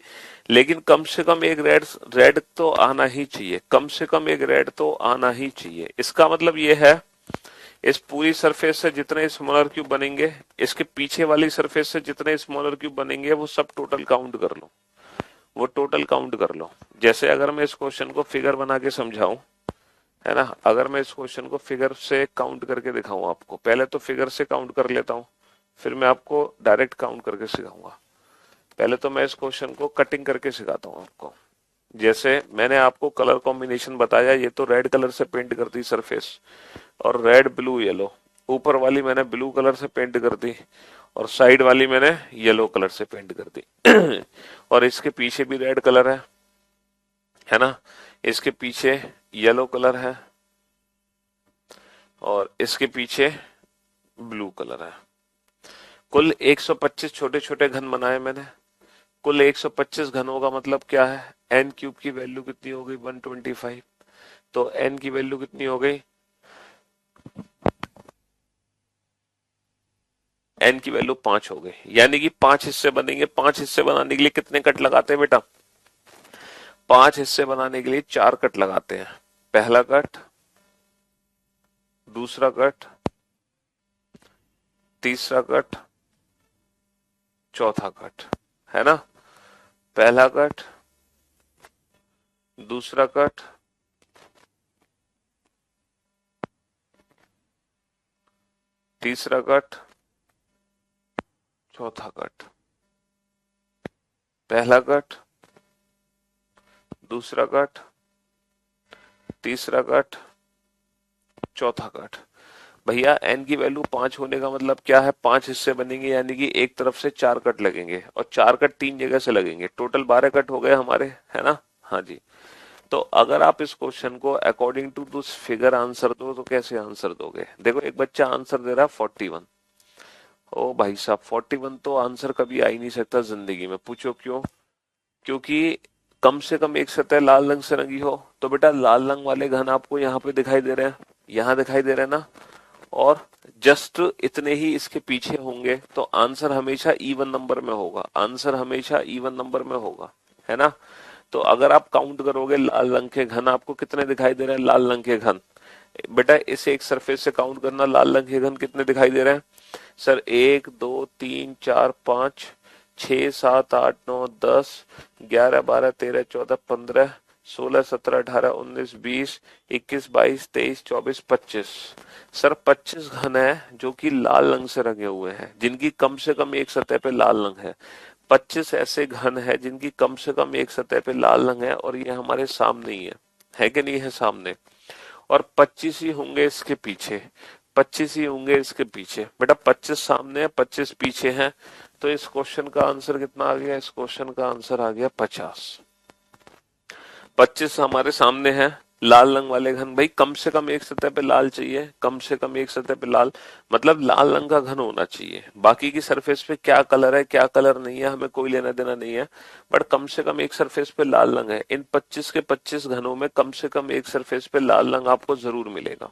लेकिन कम से कम एक रेड रेड तो आना ही चाहिए, कम से कम एक रेड तो आना ही चाहिए। इसका मतलब ये है इस पूरी सरफेस से जितने स्मॉलर क्यूब बनेंगे, इसके पीछे वाली सरफेस से जितने स्मॉलर क्यूब बनेंगे वो सब टोटल काउंट कर लो, वो टोटल काउंट कर लो। जैसे अगर मैं इस क्वेश्चन को फिगर बना के समझाऊं, है ना, अगर मैं इस क्वेश्चन को फिगर से काउंट करके दिखाऊं आपको, पहले तो फिगर से काउंट कर लेता हूं, फिर मैं आपको डायरेक्ट काउंट करके सिखाऊंगा। पहले तो मैं इस क्वेश्चन को कटिंग करके सिखाता हूं आपको। जैसे मैंने आपको कलर कॉम्बिनेशन बताया, ये तो रेड कलर से पेंट कर दी सरफेस, और रेड ब्लू येलो, ऊपर वाली मैंने ब्लू कलर से पेंट कर दी और साइड वाली मैंने येलो कलर से पेंट कर दी। और इसके पीछे भी रेड कलर है ना, इसके पीछे येलो कलर है और इसके पीछे ब्लू कलर है। कुल 125 छोटे छोटे घन बनाए मैंने। कुल 125 घनों का मतलब क्या है? एन क्यूब की वैल्यू कितनी हो गई? 125। तो एन की वैल्यू कितनी हो गई? एन की वैल्यू 5 हो गई, यानी कि 5 हिस्से बनेंगे। 5 हिस्से बनाने के लिए कितने कट लगाते हैं बेटा? 5 हिस्से बनाने के लिए 4 कट लगाते हैं। पहला कट, दूसरा कट, तीसरा कट, चौथा कट, है ना। पहला कट, दूसरा कट, तीसरा कट, चौथा कट। पहला कट, दूसरा कट, तीसरा कट, चौथा कट। भैया एन की वैल्यू 5 होने का मतलब क्या है? 5 हिस्से बनेंगे, यानी कि एक तरफ से 4 कट लगेंगे और 4 कट 3 जगह से लगेंगे। टोटल 12 कट हो गए हमारे, है ना। हाँ जी। तो अगर आप इस क्वेश्चन को according to this figure answer दो तो कैसे आंसर दोगे? देखो, एक बच्चा आंसर दे रहा है 41। ओ भाई साहब, 41 तो आंसर कभी आ ही नहीं सकता जिंदगी में। पूछो क्यों? क्योंकि कम से कम एक सतह लाल रंग से रंगी हो। तो बेटा लाल रंग वाले घन आपको यहाँ पे दिखाई दे रहे हैं, यहाँ दिखाई दे रहे हैं ना, और जस्ट इतने ही इसके पीछे होंगे, तो आंसर हमेशा इवन नंबर में होगा। आंसर हमेशा इवन नंबर में होगा, है ना। तो अगर आप काउंट करोगे लाल रंग के घन आपको कितने दिखाई दे रहे हैं? लाल रंग के घन, बेटा इस एक सरफेस से काउंट करना, लाल रंग के घन कितने दिखाई दे रहे हैं? सर 1 2 3 4 5 6 7 8 9 10 11 12 13 14 15 16 17 18 19 20 21 22 23 24 25। सर 25 घन है जो कि लाल रंग से रंगे हुए हैं, जिनकी कम से कम एक सतह पे लाल रंग है। 25 ऐसे घन है जिनकी कम से कम एक सतह पे लाल रंग है, और ये हमारे सामने ही है कि नहीं है? सामने। और 25 ही होंगे इसके पीछे, 25 ही होंगे इसके पीछे। बेटा 25 सामने है, 25 पीछे हैं, तो इस क्वेश्चन का आंसर कितना आ गया? इस क्वेश्चन का आंसर आ गया 50। 25 हमारे सामने है लाल रंग वाले घन। भाई कम से कम एक सतह पे लाल चाहिए, कम से कम एक सतह पे लाल, मतलब लाल रंग का घन होना चाहिए। बाकी की सरफेस पे क्या कलर है क्या कलर नहीं है हमें कोई लेना देना नहीं है, बट कम से कम एक सरफेस पे लाल रंग है। इन 25 के 25 घनों में कम से कम एक सरफेस पे लाल रंग आपको जरूर मिलेगा,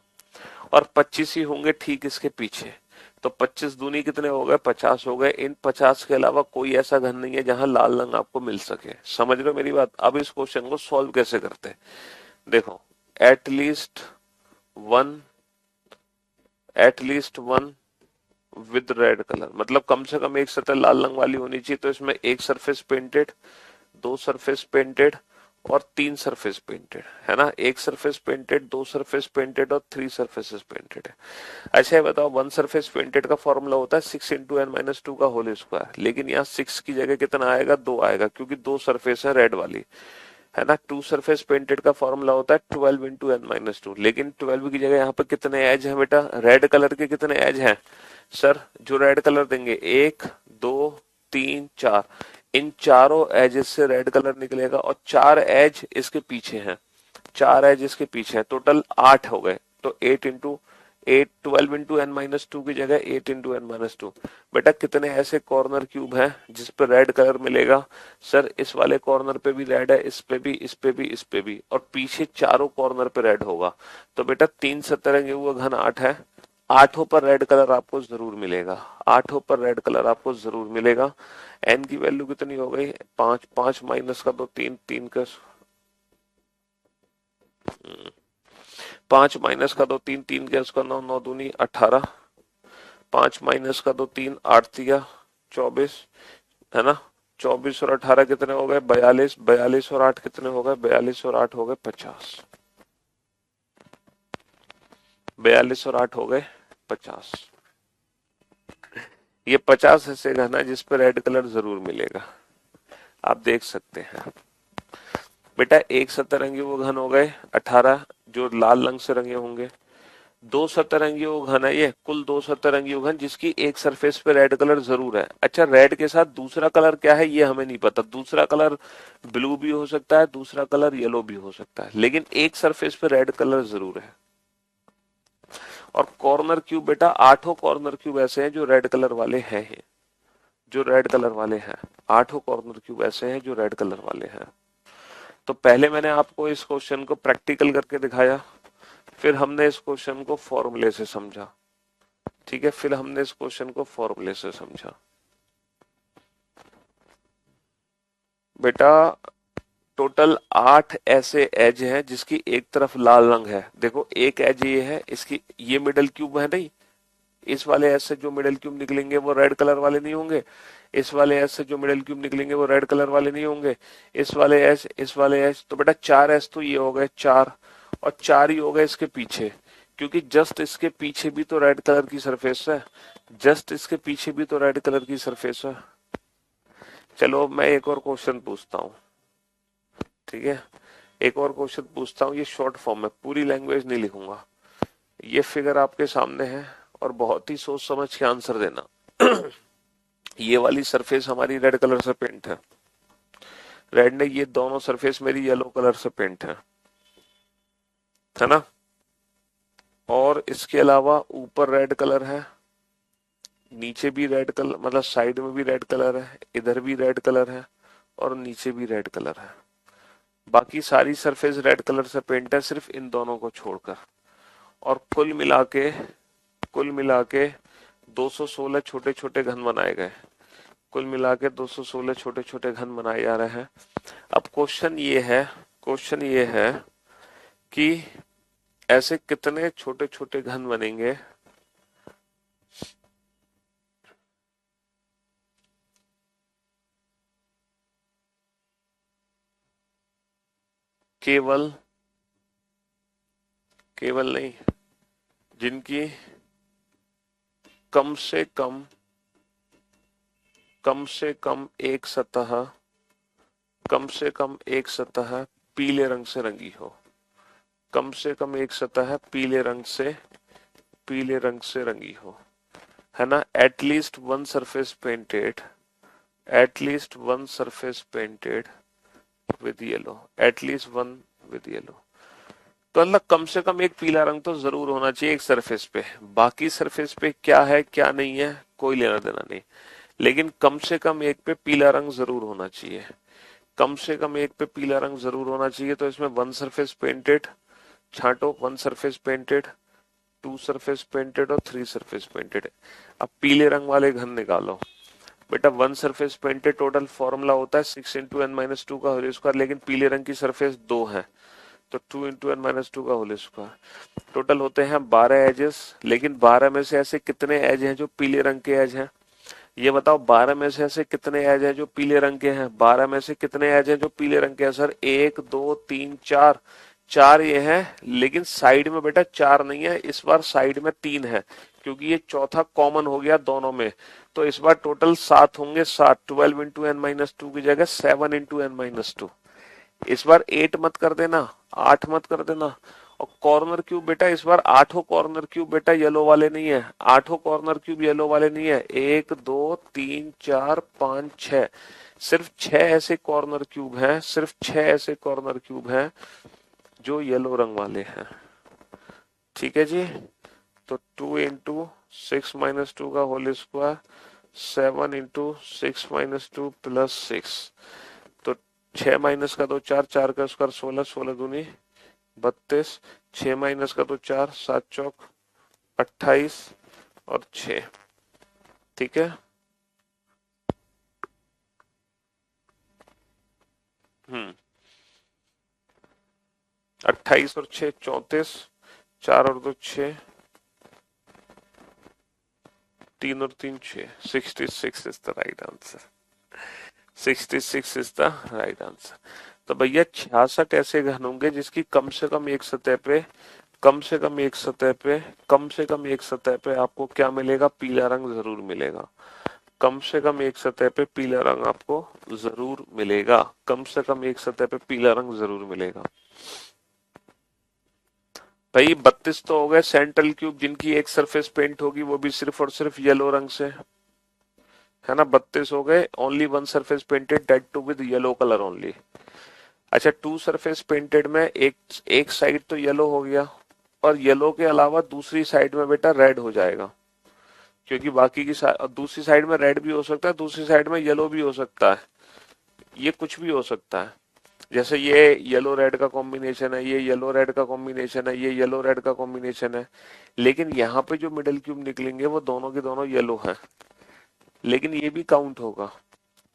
और 25 ही होंगे ठीक इसके पीछे। तो 25 दूनी कितने हो गए? 50 हो गए। इन 50 के अलावा कोई ऐसा घन नहीं है जहां लाल रंग आपको मिल सके। समझ रहे हो मेरी बात? अब इस क्वेश्चन को सॉल्व कैसे करते हैं, देखो। At least one, at least one with red colour, मतलब कम से कम एक सतह लाल रंग वाली होनी चाहिए। तो इसमें एक सरफेस पेंटेड, दो सरफेस पेंटेड और 3 सरफेस पेंटेड, है ना। एक सरफेस पेंटेड, 2 सरफेस पेंटेड और 3 सरफेसेस पेंटेड है। अच्छा ये बताओ, वन सरफेस पेंटेड का फॉर्मूला होता है 6 इंटू एन माइनस 2 का होल स्क्वायर, लेकिन यहाँ 6 की जगह कितना आएगा? 2 आएगा, क्योंकि 2 सरफेस है रेड वाली, है ना। 2 सरफेस पेंटेड का फॉर्मूला होता है 12 इंटू एन माइनस 2, लेकिन 12 की जगह यहाँ पे कितने एज है बेटा? रेड कलर के कितने एज हैं? सर जो रेड कलर देंगे 1 2 3 4, इन चारों एजेस से रेड कलर निकलेगा, और 4 एज इसके पीछे हैं। 4 एज इसके पीछे है, टोटल 8 हो गए। तो 8 into 8, 12 into n minus two की जगह 8 इंटू n माइनस टू। बेटा कितने ऐसे कॉर्नर क्यूब हैं जिस पे रेड कलर मिलेगा? सर इस वाले कॉर्नर पे भी रेड है, इस पे भी, इस पे भी, इस पे भी, और पीछे चारों कॉर्नर पे रेड होगा। तो बेटा 3 सतरंगी हुआ घन 8 है, आठों पर रेड कलर आपको जरूर मिलेगा, आठों पर रेड कलर आपको जरूर मिलेगा। एन की वैल्यू कितनी हो गई? 5, 5 माइनस का 2 3, 3 का 5 माइनस का 2 3, 3 का उसका 9, 9 दूनी 18, 5 माइनस का 2 3, 8 दिया 24, है ना। 24 और 18 कितने हो गए? 42, 42 और 8 कितने हो गए? 42 और 8 हो गए 50, 42 और 8 हो गए 50। ये 50 ऐसे घन है जिस पे रेड कलर जरूर मिलेगा, आप देख सकते हैं। बेटा एक सतरंगी वो घन हो गए 18 जो लाल रंग से रंगे होंगे। दो सतरंगी वो घन है ये, कुल 2 सतरंगी वो घन जिसकी एक सरफेस पे रेड कलर जरूर है। अच्छा रेड के साथ दूसरा कलर क्या है ये हमें नहीं पता, दूसरा कलर ब्लू भी हो सकता है, दूसरा कलर येलो भी हो सकता है, लेकिन एक सरफेस पे रेड कलर जरूर है। और कॉर्नर क्यूब बेटा 8 कॉर्नर क्यूब ऐसे हैं जो रेड कलर वाले हैं, जो रेड कलर वाले हैं। 8 कॉर्नर क्यूब ऐसे हैं जो रेड कलर वाले हैं। तो पहले मैंने आपको इस क्वेश्चन को प्रैक्टिकल करके दिखाया, फिर हमने इस क्वेश्चन को फॉर्मूले से समझा, ठीक है, फिर हमने इस क्वेश्चन को फॉर्मूले से समझा। बेटा टोटल 8 ऐसे एज हैं जिसकी एक तरफ लाल रंग है। देखो एक एज ये है, इसकी ये मिडल क्यूब है नहीं, इस वाले एज से जो मिडल क्यूब निकलेंगे वो रेड कलर वाले नहीं होंगे, इस वाले एज से जो मिडल क्यूब निकलेंगे वो रेड कलर वाले नहीं होंगे, इस वाले एज, इस वाले एज। तो बेटा 4 एज तो ये हो गए 4, और 4 ही हो गए इसके पीछे, क्योंकि जस्ट इसके पीछे भी तो रेड कलर की सरफेस है, जस्ट इसके पीछे भी तो रेड कलर की सरफेस है। चलो मैं एक और क्वेश्चन पूछता हूँ, ठीक है, एक और क्वेश्चन पूछता हूँ, ये शॉर्ट फॉर्म में, पूरी लैंग्वेज नहीं लिखूंगा। ये फिगर आपके सामने है और बहुत ही सोच समझ के आंसर देना। ये वाली सरफेस हमारी रेड कलर से पेंट है, रेड ने ये दोनों सरफेस मेरी येलो कलर से पेंट है ना। और इसके अलावा ऊपर रेड कलर है, नीचे भी रेड कलर, मतलब साइड में भी रेड कलर है, इधर भी रेड कलर है, और नीचे भी रेड कलर है। बाकी सारी सरफेस रेड कलर से पेंट है सिर्फ इन दोनों को छोड़कर। और कुल मिला के 216 छोटे छोटे घन बनाए गए, कुल मिला के 216 छोटे छोटे घन बनाए जा रहे हैं। अब क्वेश्चन ये है कि ऐसे कितने छोटे छोटे घन बनेंगे केवल नहीं, जिनकी कम से कम एक सतह, पीले रंग से रंगी हो, कम से कम एक सतह पीले रंग से रंगी हो, है ना। At least one surface painted with yellow, at least one with yellow. तो मतलब कम से कम एक पीला रंग तो जरूर होना चाहिए एक सरफेस पे, बाकी सरफेस पे क्या है क्या नहीं है कोई लेना देना नहीं, लेकिन कम से कम एक पे पीला रंग जरूर होना चाहिए, कम से कम एक पे पीला रंग जरूर होना चाहिए। तो इसमें वन सरफेस पेंटेड छांटो, one surface painted, two surface painted और थ्री सरफेस पेंटेड। अब पीले रंग वाले घन निकालो। बेटा one surface painted total formula होता है 6 इंटू एन माइनस टू का होल स्क्वायर, लेकिन पीले रंग की सरफेस 2 है तो 2 इंटू एन माइनस टू का होल स्क्वायर। टोटल होते हैं 12 एजेस, लेकिन 12 में से ऐसे कितने एज हैं जो पीले रंग के एज हैं? ये बताओ 12 में से ऐसे कितने एज हैं जो पीले रंग के हैं? 12 में से कितने एज हैं जो पीले रंग के हैं? सर 1 2 3 4, 4 ये हैं, लेकिन साइड में बेटा 4 नहीं है, इस बार साइड में 3 है, क्योंकि ये चौथा कॉमन हो गया दोनों में। तो इस बार टोटल 7 होंगे, 7, 12 इंटू एन माइनस टू की जगह 7 इंटू एन माइनस टू। इस बार 8 मत कर देना, 8 मत कर देना। और कॉर्नर क्यूब बेटा इस बार 8 कॉर्नर क्यूब बेटा येलो वाले नहीं है, 8 कॉर्नर क्यूब येलो वाले नहीं है। 1 2 3 4 5 6, सिर्फ 6 ऐसे कॉर्नर क्यूब हैं, सिर्फ 6 ऐसे कॉर्नर क्यूब हैं जो येलो रंग वाले हैं। ठीक है जी। तो 2 × 6 - 2 का होल स्क्वायर, 7 × 6 - 2 +6। तो 6 माइनस का तो 4, 4 का स्क्वायर 16, 16 दूनी 32, 6 माइनस का तो 4, 7 चौक 28 और 6। ठीक है। 28 और 6 34, 4 और 2 6, 3 और 3 6, 66 is the right answer. 66 is the right answer. तो भैया 66 ऐसे घन होंगे जिसकी कम से कम एक सतह पे, कम से कम एक सतह पे, कम से कम एक सतह पे आपको क्या मिलेगा? पीला रंग जरूर मिलेगा। कम से कम एक सतह पे पीला रंग आपको जरूर मिलेगा। कम से कम एक सतह पे पीला रंग जरूर मिलेगा। भाई 32 तो हो गए सेंट्रल क्यूब जिनकी एक सरफेस पेंट होगी वो भी सिर्फ और सिर्फ येलो रंग से, है ना। 32 हो गए। Only one surface painted, that too with yellow colour only. अच्छा, टू सरफेस पेंटेड में एक एक साइड तो येलो हो गया, और येलो के अलावा दूसरी साइड में बेटा रेड हो जाएगा, क्योंकि बाकी की दूसरी साइड में रेड भी हो सकता है, दूसरी साइड में येलो भी हो सकता है, ये कुछ भी हो सकता है। जैसे ये येलो रेड का कॉम्बिनेशन है, ये येलो रेड का कॉम्बिनेशन है, ये येलो रेड का कॉम्बिनेशन है, लेकिन यहाँ पे जो मिडल क्यूब निकलेंगे वो दोनों के दोनों येलो हैं। लेकिन ये भी काउंट होगा,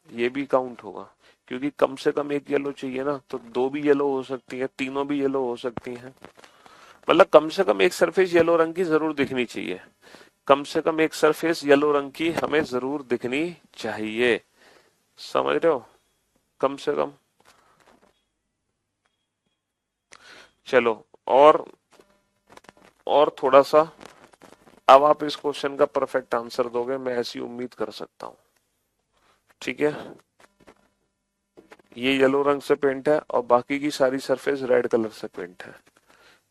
ये भी काउंट होगा, क्योंकि कम से कम एक येलो चाहिए ना, तो दो भी येलो हो सकती है, तीनों भी येलो हो सकती हैं। मतलब कम से कम एक सरफेस येलो रंग की जरूर दिखनी चाहिए। कम से कम एक सरफेस येलो रंग की हमें जरूर दिखनी चाहिए। समझ रहे हो? कम से कम। चलो, और थोड़ा सा। अब आप इस क्वेश्चन का परफेक्ट आंसर दोगे, मैं ऐसी उम्मीद कर सकता हूं। ठीक है। ये येलो रंग से पेंट है और बाकी की सारी सरफेस रेड कलर से पेंट है।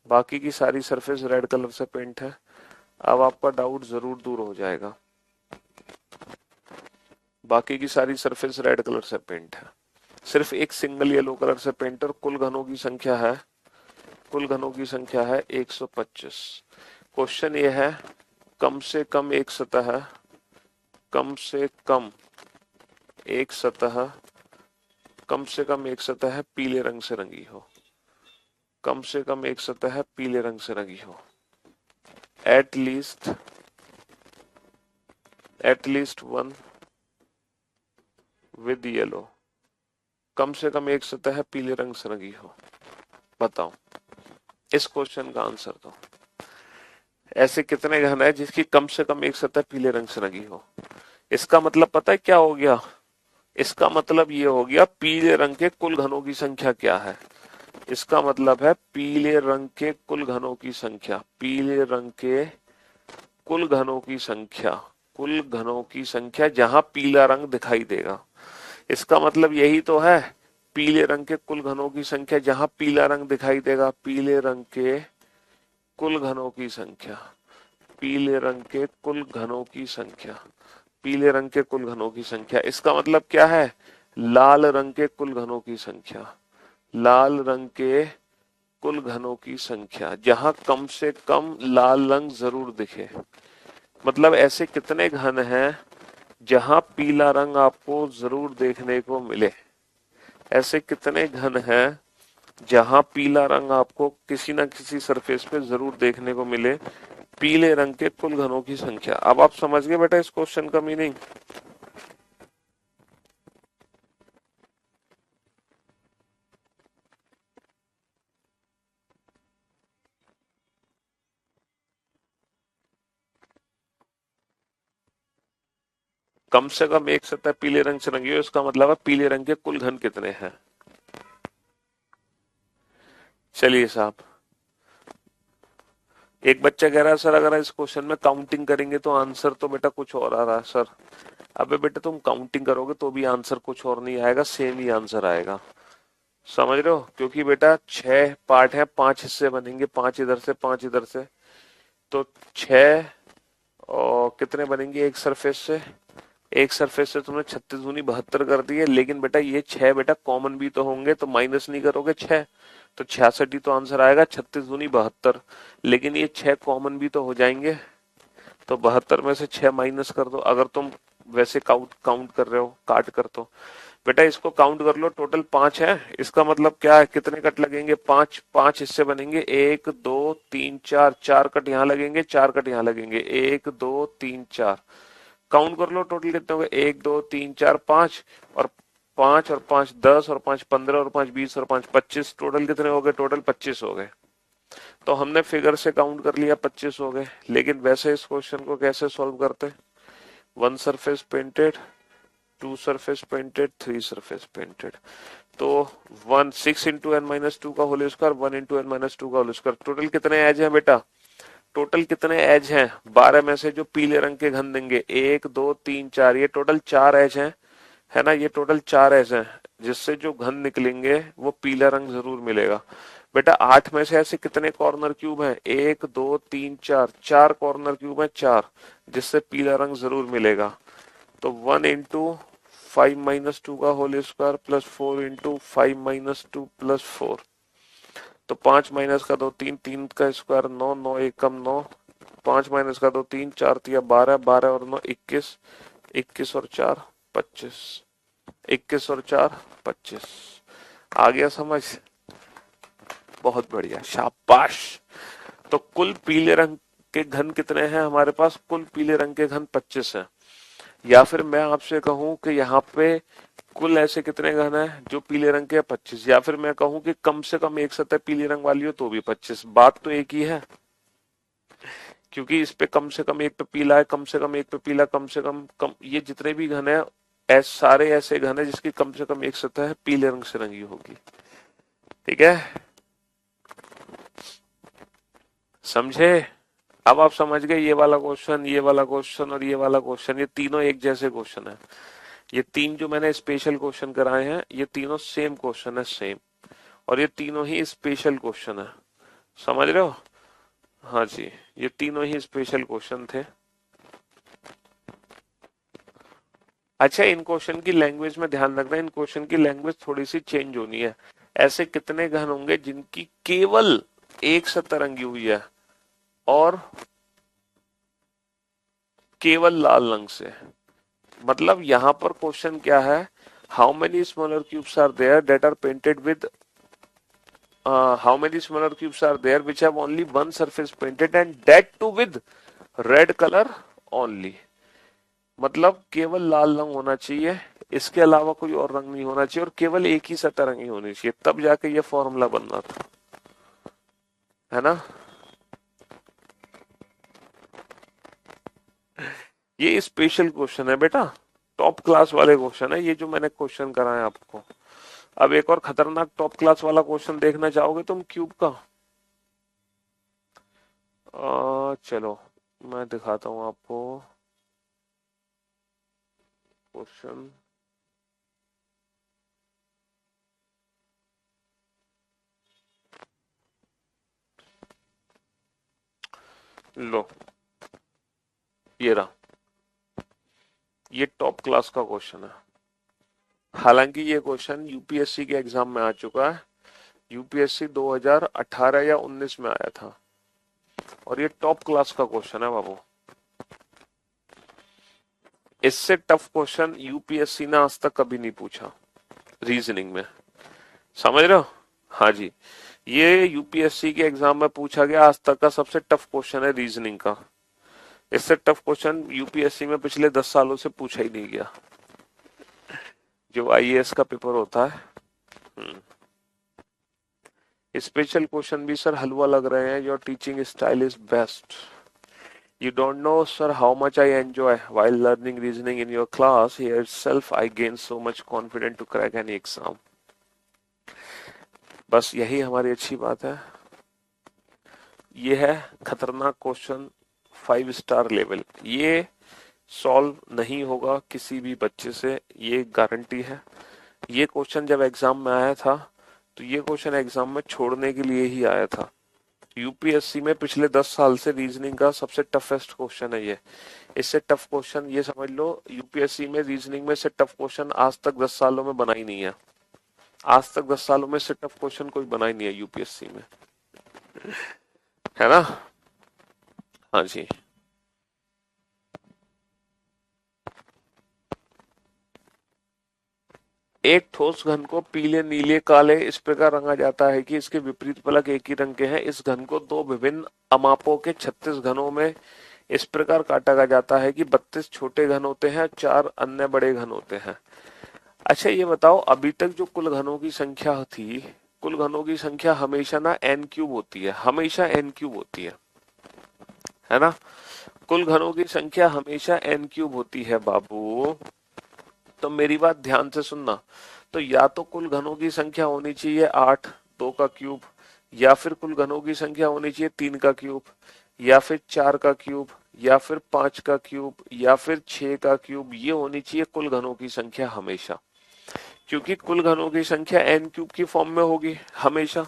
बाकी की सारी सरफेस रेड कलर से पेंट है। अब आपका डाउट जरूर दूर हो जाएगा। बाकी की सारी सरफेस रेड कलर से पेंट है, सिर्फ एक सिंगल येलो कलर से पेंट, और कुल घनों की संख्या है, कुल घनों की संख्या है 125। क्वेश्चन ये है, कम से कम एक सतह, कम से कम एक सतह, कम से कम एक सतह पीले रंग से रंगी हो। कम से कम एक सतह पीले रंग से रंगी हो। At least one with yellow. कम से कम एक सतह पीले रंग से रंगी हो। बताओ इस क्वेश्चन का आंसर दो। ऐसे कितने घन है जिसकी कम से कम एक सतह पीले रंग से रंगी हो? इसका मतलब पता है क्या हो गया? इसका मतलब ये हो गया पीले रंग के कुल घनों की संख्या क्या है। इसका मतलब है पीले रंग के कुल घनों की संख्या, पीले रंग के कुल घनों की संख्या, कुल घनों की संख्या जहां पीला रंग दिखाई देगा। इसका मतलब यही तो है, पीले रंग के कुल घनों की संख्या जहां पीला रंग दिखाई देगा। पीले रंग के कुल घनों की संख्या, पीले रंग के कुल घनों की संख्या, पीले रंग के कुल घनों की संख्या। इसका मतलब क्या है? लाल रंग के कुल घनों की संख्या, लाल रंग के कुल घनों की संख्या जहां कम से कम लाल रंग जरूर दिखे। मतलब ऐसे कितने घन हैं जहां पीला रंग आपको जरूर देखने को मिले। ऐसे कितने घन हैं जहां पीला रंग आपको किसी ना किसी सरफेस पे जरूर देखने को मिले। पीले रंग के कुल घनों की संख्या। अब आप समझ गए बेटा इस क्वेश्चन का मीनिंग? कम से कम एक सतह पीले रंग से रंगी हो, इसका मतलब है पीले रंग के कुल घन कितने हैं। चलिए साहब, एक बच्चा कह रहा है सर अगर इस क्वेश्चन में काउंटिंग करेंगे तो आंसर तो बेटा कुछ और आ रहा है सर। अबे बेटा तुम काउंटिंग करोगे तो भी आंसर कुछ और नहीं आएगा, सेम ही आंसर आएगा। समझ रहे हो? क्योंकि बेटा 6 पार्ट है, 5 हिस्से बनेंगे, 5 इधर से 5 इधर से, तो 6 और कितने बनेंगे एक सरफेस से? एक सरफेस से तुमने 36 दूनी 72 कर दी है, लेकिन बेटा ये 6 बेटा कॉमन भी तो होंगे, तो माइनस नहीं करोगे 6, तो 66 ही तो आंसर आएगा, 36 दूनी 72। लेकिन ये 6 कॉमन भी तो हो जाएंगे, तो 72 में से 6 माइनस कर दो, अगर तुम वैसे काउंट काउंट कर रहे हो, काट कर। तो बेटा इसको काउंट कर लो, टोटल 5 है। इसका मतलब क्या है, कितने कट लगेंगे, 5, 5 हिस्से बनेंगे, 1 2 3 4, 4 कट यहाँ लगेंगे, 4 कट यहाँ लगेंगे, 1 2 3 4। काउंट कर लो टोटल कितने हो गए, 1 2 3 4 5, और 5 और 5 10, और 5 15, और 5 20, और 5 25, टोटल कितने हो गए, टोटल 25 हो गए। तो हमने फिगर से काउंट कर लिया, 25 हो गए। लेकिन वैसे इस क्वेश्चन को कैसे सॉल्व करते, 1 surface painted, 2 surface painted, 3 surface painted. तो 1 6 इंटू एन माइनस टू का whole square, 1 into n minus two का होल स्क्वायर। टोटल कितने एज हैं बेटा, टोटल कितने एज हैं, 12 में से जो पीले रंग के घन देंगे, 1 2 3 4, ये टोटल 4 एज हैं, है ना, ये टोटल 4 एज हैं, जिससे जो घन निकलेंगे वो पीला रंग जरूर मिलेगा। बेटा 8 में से ऐसे कितने कॉर्नर क्यूब हैं, 1 2 3 4, 4 कॉर्नर क्यूब हैं, 4, जिससे पीला रंग जरूर मिलेगा। तो 1 इंटू 5 माइनस टू का whole square plus 4 into 5 minus two plus 4। तो 5 माइनस का 2 3, 3 का स्क्वायर 9, 9 एक कम 9, 5 माइनस का 2 3, 4 तिया 12, 12 और 9 21, 21 और 4 25, 21 और 4 25। आ गया समझ, बहुत बढ़िया, शाबाश। तो कुल पीले रंग के घन कितने हैं हमारे पास, कुल पीले रंग के घन 25 हैं। या फिर मैं आपसे कहूं कि यहाँ पे कुल ऐसे कितने घन हैं जो पीले रंग के 25, या फिर मैं कहूं कि कम से कम एक सतह पीले रंग वाली हो तो भी 25, बात तो एक ही है। क्योंकि इस पे कम से कम एक पे पीला है, कम से कम एक पे पीला, कम से कम ये जितने भी घन है, सारे ऐसे घन है जिसकी कम से कम एक सतह है पीले रंग से रंगी होगी। ठीक है, समझे। अब आप समझ गए, ये वाला क्वेश्चन, ये वाला क्वेश्चन और ये वाला क्वेश्चन, ये तीनों एक जैसे क्वेश्चन है। ये तीन जो मैंने स्पेशल क्वेश्चन कराए हैं, ये तीनों सेम क्वेश्चन है, सेम। और ये तीनों ही स्पेशल क्वेश्चन है, समझ रहे हो। हाँ जी, ये तीनों ही स्पेशल क्वेश्चन थे। अच्छा, इन क्वेश्चन की लैंग्वेज में ध्यान रखना, इन क्वेश्चन की लैंग्वेज थोड़ी सी चेंज होनी है। ऐसे कितने घन होंगे जिनकी केवल एक सतह रंगी हुई है और केवल लाल रंग से। मतलब यहां पर क्वेश्चन क्या है, how many smaller cubes are there that are painted with how many smaller cubes are there which have only one surface painted and that too with red color only। मतलब केवल लाल रंग होना चाहिए, इसके अलावा कोई और रंग नहीं होना चाहिए, और केवल एक ही सतह रंगी होनी चाहिए, तब जाके ये फॉर्मूला बनना था, है ना। ये स्पेशल क्वेश्चन है बेटा, टॉप क्लास वाले क्वेश्चन है ये जो मैंने क्वेश्चन कराए आपको। अब एक और खतरनाक टॉप क्लास वाला क्वेश्चन देखना चाहोगे तुम क्यूब का, चलो मैं दिखाता हूं आपको क्वेश्चन। लो, ये रहा, ये टॉप क्लास का क्वेश्चन है। हालांकि ये क्वेश्चन यूपीएससी के एग्जाम में आ चुका है, यूपीएससी 2018 या 19 में आया था, और ये टॉप क्लास का क्वेश्चन है बाबू। इससे टफ क्वेश्चन यूपीएससी ने आज तक कभी नहीं पूछा रीजनिंग में, समझ रहे हो। हाँ जी, ये यूपीएससी के एग्जाम में पूछा गया आज तक का सबसे टफ क्वेश्चन है रीजनिंग का। इससे टफ क्वेश्चन यूपीएससी में पिछले 10 सालों से पूछा ही नहीं गया, जो आईएएस का पेपर होता है। स्पेशल क्वेश्चन भी सर हलवा लग रहे हैं, your teaching style is best. You don't know, sir, how much I enjoy while learning reasoning in your class. Here itself, I gain so much confidence to crack any exam. बस यही हमारी अच्छी बात है। ये है खतरनाक क्वेश्चन 5 स्टार लेवल, ये सॉल्व नहीं होगा किसी भी बच्चे से, ये गारंटी है। ये क्वेश्चन जब एग्जाम में आया था तो ये क्वेश्चन एग्जाम में छोड़ने के लिए ही आया था। यूपीएससी में पिछले 10 साल से रीजनिंग का सबसे टफेस्ट क्वेश्चन है ये। इससे टफ क्वेश्चन ये समझ लो, यूपीएससी में रीजनिंग में से टफ क्वेश्चन आज तक 10 सालों में बना ही नहीं है। आज तक 10 सालों में से टफ क्वेश्चन कोई बना ही नहीं है यूपीएससी में, है ना। हाँ जी। एक ठोस घन को पीले, नीले, काले इस प्रकार रंगा जाता है कि इसके विपरीत फलक एक ही रंग के हैं। इस घन को दो विभिन्न अमापों के 36 घनों में इस प्रकार काटा जाता है कि 32 छोटे घन होते हैं, 4 अन्य बड़े घन होते हैं। अच्छा ये बताओ, अभी तक जो कुल घनों की संख्या थी, कुल घनों की संख्या हमेशा ना n क्यूब होती है, हमेशा n क्यूब होती है ना। कुल घनों की संख्या हमेशा n क्यूब होती है बाबू। तो मेरी बात ध्यान से सुनना, तो या तो कुल घनों की संख्या होनी चाहिए 8, 2 का क्यूब, या फिर कुल घनों की संख्या होनी चाहिए 3 का क्यूब, या फिर 4 का क्यूब, या फिर 5 का क्यूब, या फिर 6 का क्यूब। ये होनी चाहिए कुल घनों की संख्या हमेशा, क्योंकि कुल घनों की संख्या n क्यूब की फॉर्म में होगी हमेशा।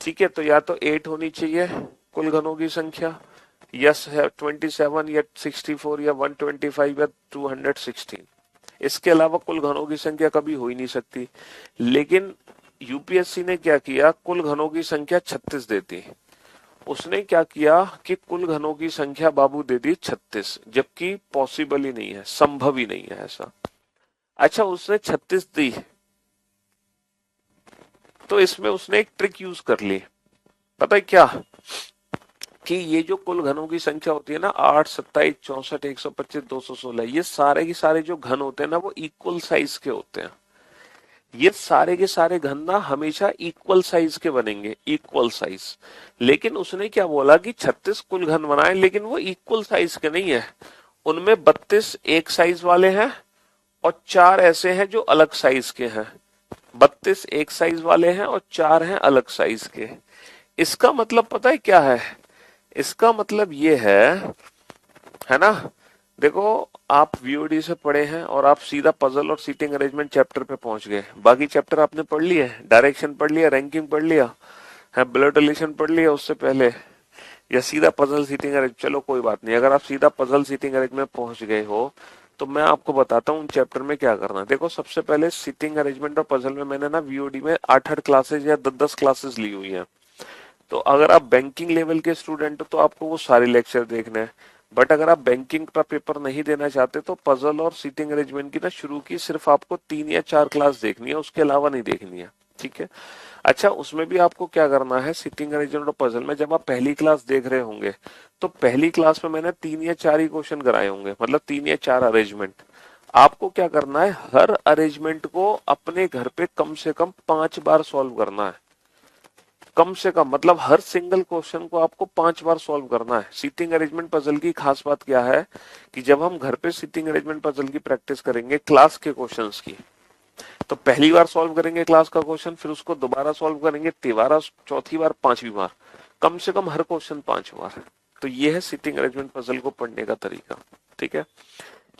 ठीक है, तो या तो 8 होनी चाहिए कुल घनों की संख्या, या 27 या 64 या 125 या 216। इसके अलावा कुल घनों की संख्या कभी हो ही नहीं सकती। लेकिन यूपीएससी ने क्या किया, कुल घनों की संख्या 36 देती। उसने क्या किया कि कुल घनों की संख्या बाबू दे दी 36, जबकि पॉसिबल ही नहीं है, संभव ही नहीं है ऐसा। अच्छा उसने 36 दी, तो इसमें उसने एक ट्रिक यूज कर ली। पता है क्या, कि ये जो कुल घनों की संख्या होती है ना, 8, 27, 64, 125, 216, ये सारे के सारे जो घन होते हैं ना, वो इक्वल साइज के होते हैं। ये सारे के सारे घन ना हमेशा इक्वल साइज के बनेंगे, इक्वल साइज। लेकिन उसने क्या बोला कि 36 कुल घन बनाए, लेकिन वो इक्वल साइज के नहीं है। उनमें 32 एक साइज वाले हैं और 4 ऐसे हैं जो अलग साइज के हैं। 32 एक साइज वाले हैं और 4 हैं अलग साइज के। इसका मतलब पता है क्या है, इसका मतलब ये है ना। देखो आप वीओडी से पढ़े हैं और आप सीधा पजल और सीटिंग अरेंजमेंट चैप्टर पे पहुंच गए। बाकी चैप्टर आपने पढ़ लिए, डायरेक्शन पढ़ लिया, रैंकिंग पढ़ लिया है, ब्लड रिलेशन पढ़ लिया उससे पहले, या सीधा पजल सीटिंग अरेंज। चलो कोई बात नहीं, अगर आप सीधा पजल सीटिंग अरेंजमेंट पहुंच गए हो तो मैं आपको बताता हूँ उन चैप्टर में क्या करना है। देखो सबसे पहले सीटिंग अरेंजमेंट और पजल में मैंने ना वीओडी में 8-8 क्लासेज या 10-10 क्लासेस ली हुई हैं। तो अगर आप बैंकिंग लेवल के स्टूडेंट हो तो आपको वो सारे लेक्चर देखने हैं। बट अगर आप बैंकिंग का पेपर नहीं देना चाहते तो पजल और सीटिंग अरेंजमेंट की ना शुरू की सिर्फ आपको 3 या 4 क्लास देखनी है, उसके अलावा नहीं देखनी है। ठीक है। अच्छा उसमें भी आपको क्या करना है, सीटिंग अरेंजमेंट और पजल में जब आप पहली क्लास देख रहे होंगे तो पहली क्लास में मैंने 3 या 4 ही क्वेश्चन कराए होंगे, मतलब 3 या 4 अरेंजमेंट। आपको क्या करना है, हर अरेंजमेंट को अपने घर पे कम से कम 5 बार सॉल्व करना है। कम से कम मतलब हर सिंगल क्वेश्चन को आपको 5 बार सॉल्व करना है। सीटिंग अरेंजमेंट पजल की खास बात क्या है कि जब हम घर पे सीटिंग अरेंजमेंट पजल की प्रैक्टिस करेंगे क्लास के क्वेश्चंस की, तो पहली बार सॉल्व करेंगे क्लास का क्वेश्चन, फिर उसको दोबारा सॉल्व करेंगे, तिबारा, चौथी बार, पांचवी बार, कम से कम हर क्वेश्चन 5 बार। तो ये है सीटिंग अरेंजमेंट पजल को पढ़ने का तरीका। ठीक है,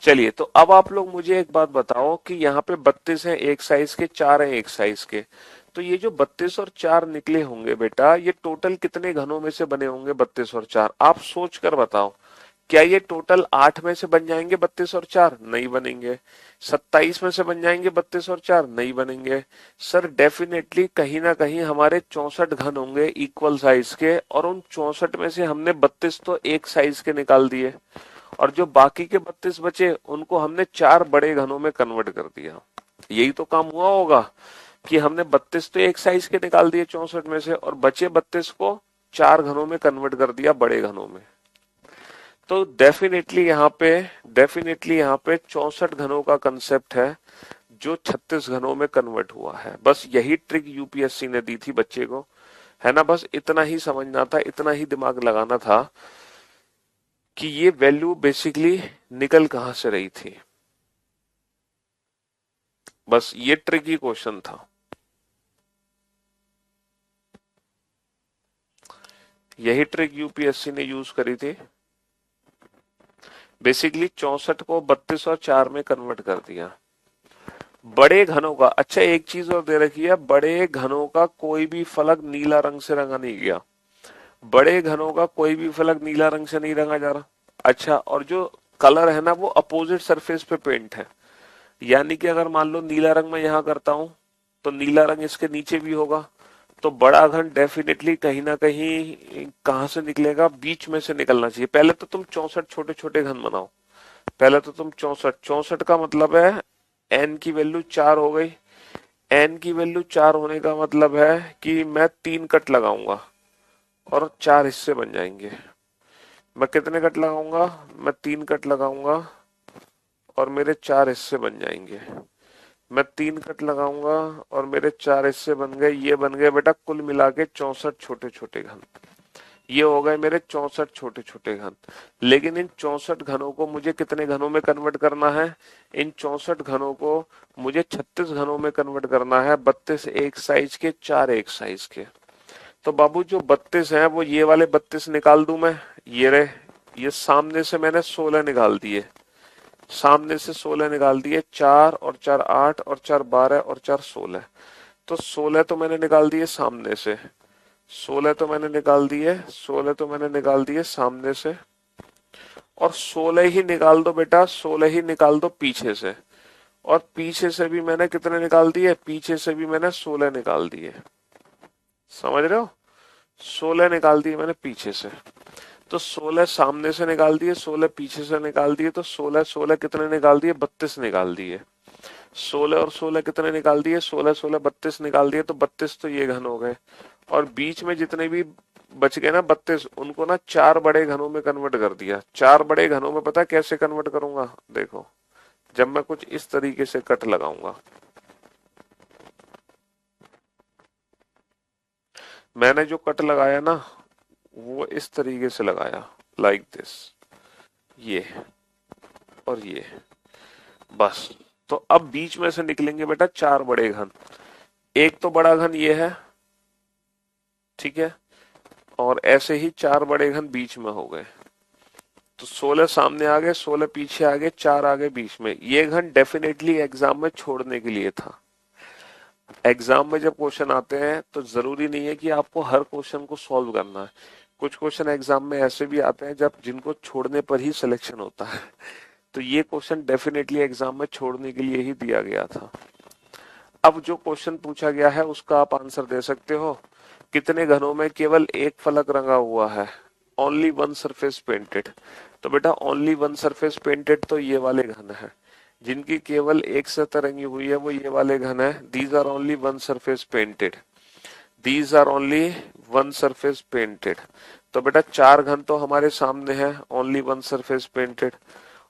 चलिए तो अब आप लोग मुझे एक बात बताओ कि यहाँ पे 32 है एक साइज के, 4 है एक साइज के, तो ये जो 32 और 4 निकले होंगे बेटा, ये टोटल कितने घनों में से बने होंगे 32 और 4? आप सोच कर बताओ, क्या ये टोटल 8 में से बन जाएंगे 32 और 4? नहीं बनेंगे। 27 में से बन जाएंगे 32 और 4? नहीं बनेंगे। सर डेफिनेटली कहीं ना कहीं हमारे 64 घन होंगे इक्वल साइज के, और उन 64 में से हमने 32 तो एक साइज के निकाल दिए, और जो बाकी के 32 बचे उनको हमने 4 बड़े घनों में कन्वर्ट कर दिया। यही तो काम हुआ होगा कि हमने 32 तो एक साइज के निकाल दिए 64 में से, और बचे 32 को 4 घनों में कन्वर्ट कर दिया, बड़े घनों में। तो डेफिनेटली यहाँ पे 64 घनों का कंसेप्ट है जो 36 घनों में कन्वर्ट हुआ है। बस यही ट्रिक यूपीएससी ने दी थी बच्चे को, है ना। बस इतना ही समझना था, इतना ही दिमाग लगाना था कि ये वैल्यू बेसिकली निकल कहां से रही थी। बस ये ट्रिकी क्वेश्चन था। यही ट्रिक यूपीएससी ने यूज करी थी। बेसिकली 64 को 32 और 4 में कन्वर्ट कर दिया। बड़े घनों का, अच्छा एक चीज और दे रखी है, बड़े घनों का कोई भी फलक नीला रंग से रंगा नहीं गया। बड़े घनों का कोई भी फलक नीला रंग से नहीं रंगा जा रहा। अच्छा, और जो कलर है ना वो अपोजिट सरफेस पे पेंट है। यानी कि अगर मान लो नीला रंग मैं यहां करता हूं तो नीला रंग इसके नीचे भी होगा। तो बड़ा घन डेफिनेटली कहीं ना कहीं कहां से निकलेगा, बीच में से निकलना चाहिए। पहले तो तुम 64 छोटे छोटे घन बनाओ। पहले तो तुम 64, 64 का मतलब है एन की वैल्यू 4 हो गई। एन की वैल्यू 4 होने का मतलब है कि मैं 3 कट लगाऊंगा और 4 हिस्से बन जाएंगे। मैं कितने कट लगाऊंगा, मैं 3 कट लगाऊंगा और मेरे 4 हिस्से बन जाएंगे। मैं 3 कट लगाऊंगा और मेरे 4 हिस्से बन गए। ये बन गए बेटा कुल मिला के 64 छोटे छोटे घन। ये हो गए मेरे 64 छोटे छोटे घन। लेकिन इन 64 घनों को मुझे कितने घनों में कन्वर्ट करना है, इन 64 घनों को मुझे 36 घनों में कन्वर्ट करना है। 32 एक साइज के, 4 एक साइज के। तो बाबू जो 32 है वो ये वाले 32 निकाल दूं मैं, ये रहे। ये सामने से मैंने 16 निकाल दिए, सामने से 16 निकाल दिए। 4 और 4 8 और 4 12 और 4 16। तो 16 तो मैंने निकाल दिए सामने से, 16 तो मैंने निकाल दिए, 16 तो मैंने निकाल दिए सामने से। और 16 ही निकाल दो बेटा, 16 ही निकाल दो पीछे से। और पीछे से भी मैंने कितने निकाल दिए, पीछे से भी मैंने 16 निकाल दिए। समझ रहे हो, 16 निकाल दिए मैंने पीछे से। तो 16 सामने से निकाल दिए, 16 पीछे से निकाल दिए। तो 16 16 कितने निकाल दिए, 32 निकाल दिए। 16 और 16 कितने निकाल दिए, 16 16 32 निकाल दिए। तो 32 तो ये घन हो गए। और बीच में जितने भी बच गए ना 32, उनको ना 4 बड़े घनों में कन्वर्ट कर दिया। 4 बड़े घनों में पता है कैसे कन्वर्ट करूंगा, देखो। जब मैं कुछ इस तरीके से कट लगाऊंगा, मैंने जो कट लगाया ना वो इस तरीके से लगाया, लाइक दिस, ये और ये, बस। तो अब बीच में से निकलेंगे बेटा 4 बड़े घन। एक तो बड़ा घन ये है, ठीक है, और ऐसे ही 4 बड़े घन बीच में हो गए। तो 16 सामने आ गए, 16 पीछे आ गए, 4 आ गए बीच में। ये घन डेफिनेटली एग्जाम में छोड़ने के लिए था। एग्जाम में जब क्वेश्चन आते हैं तो जरूरी नहीं है कि आपको हर क्वेश्चन को सॉल्व करना है। कुछ क्वेश्चन एग्जाम में ऐसे भी आते हैं जब जिनको छोड़ने पर ही सिलेक्शन होता है। तो ये क्वेश्चन डेफिनेटली एग्जाम में छोड़ने के लिए ही दिया गया था। अब जो क्वेश्चन पूछा गया है उसका आप आंसर दे सकते हो। कितने घनों में केवल एक फलक रंगा हुआ है, ओनली वन सरफेस पेंटेड। तो बेटा ओनली वन सरफेस पेंटेड तो ये वाले घन है। जिनकी केवल एक सतह रंगी हुई है वो ये वाले घन है। These are only one surface painted, these are only one surface painted. तो बेटा 4 घन तो हमारे सामने है, ओनली वन सरफेस पेंटेड।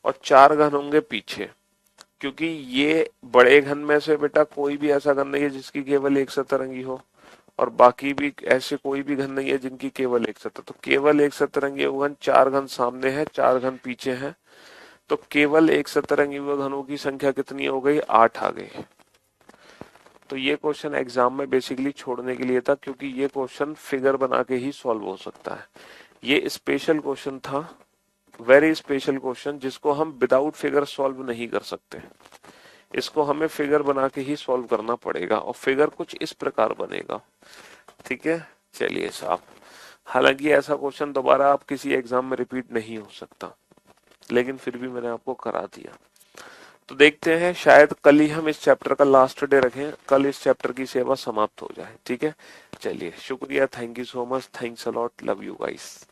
और 4 घन होंगे पीछे, क्योंकि ये बड़े घन में से बेटा कोई भी ऐसा घन नहीं है जिसकी केवल एक सतह रंगी हो, और बाकी भी ऐसे कोई भी घन नहीं है जिनकी केवल एक सतह। तो केवल एक सतरंगी घन 4 घन सामने है, 4 घन पीछे है। तो केवल एक सतरंगी घनों की संख्या कितनी हो गई, 8 आ गई। तो ये क्वेश्चन एग्जाम में बेसिकली छोड़ने के लिए था, क्योंकि ये क्वेश्चन फिगर बना के ही सॉल्व हो सकता है। ये स्पेशल क्वेश्चन था, वेरी स्पेशल क्वेश्चन, जिसको हम विदाउट फिगर सॉल्व नहीं कर सकते। इसको हमें फिगर बना के ही सॉल्व करना पड़ेगा, और फिगर कुछ इस प्रकार बनेगा। ठीक है, चलिए साहब। हालांकि ऐसा क्वेश्चन दोबारा आप किसी एग्जाम में रिपीट नहीं हो सकता, लेकिन फिर भी मैंने आपको करा दिया। तो देखते हैं, शायद कल ही हम इस चैप्टर का लास्ट डे रखें, कल इस चैप्टर की सेवा समाप्त हो जाए। ठीक है, चलिए, शुक्रिया, thank you so much, thanks a lot, love you guys.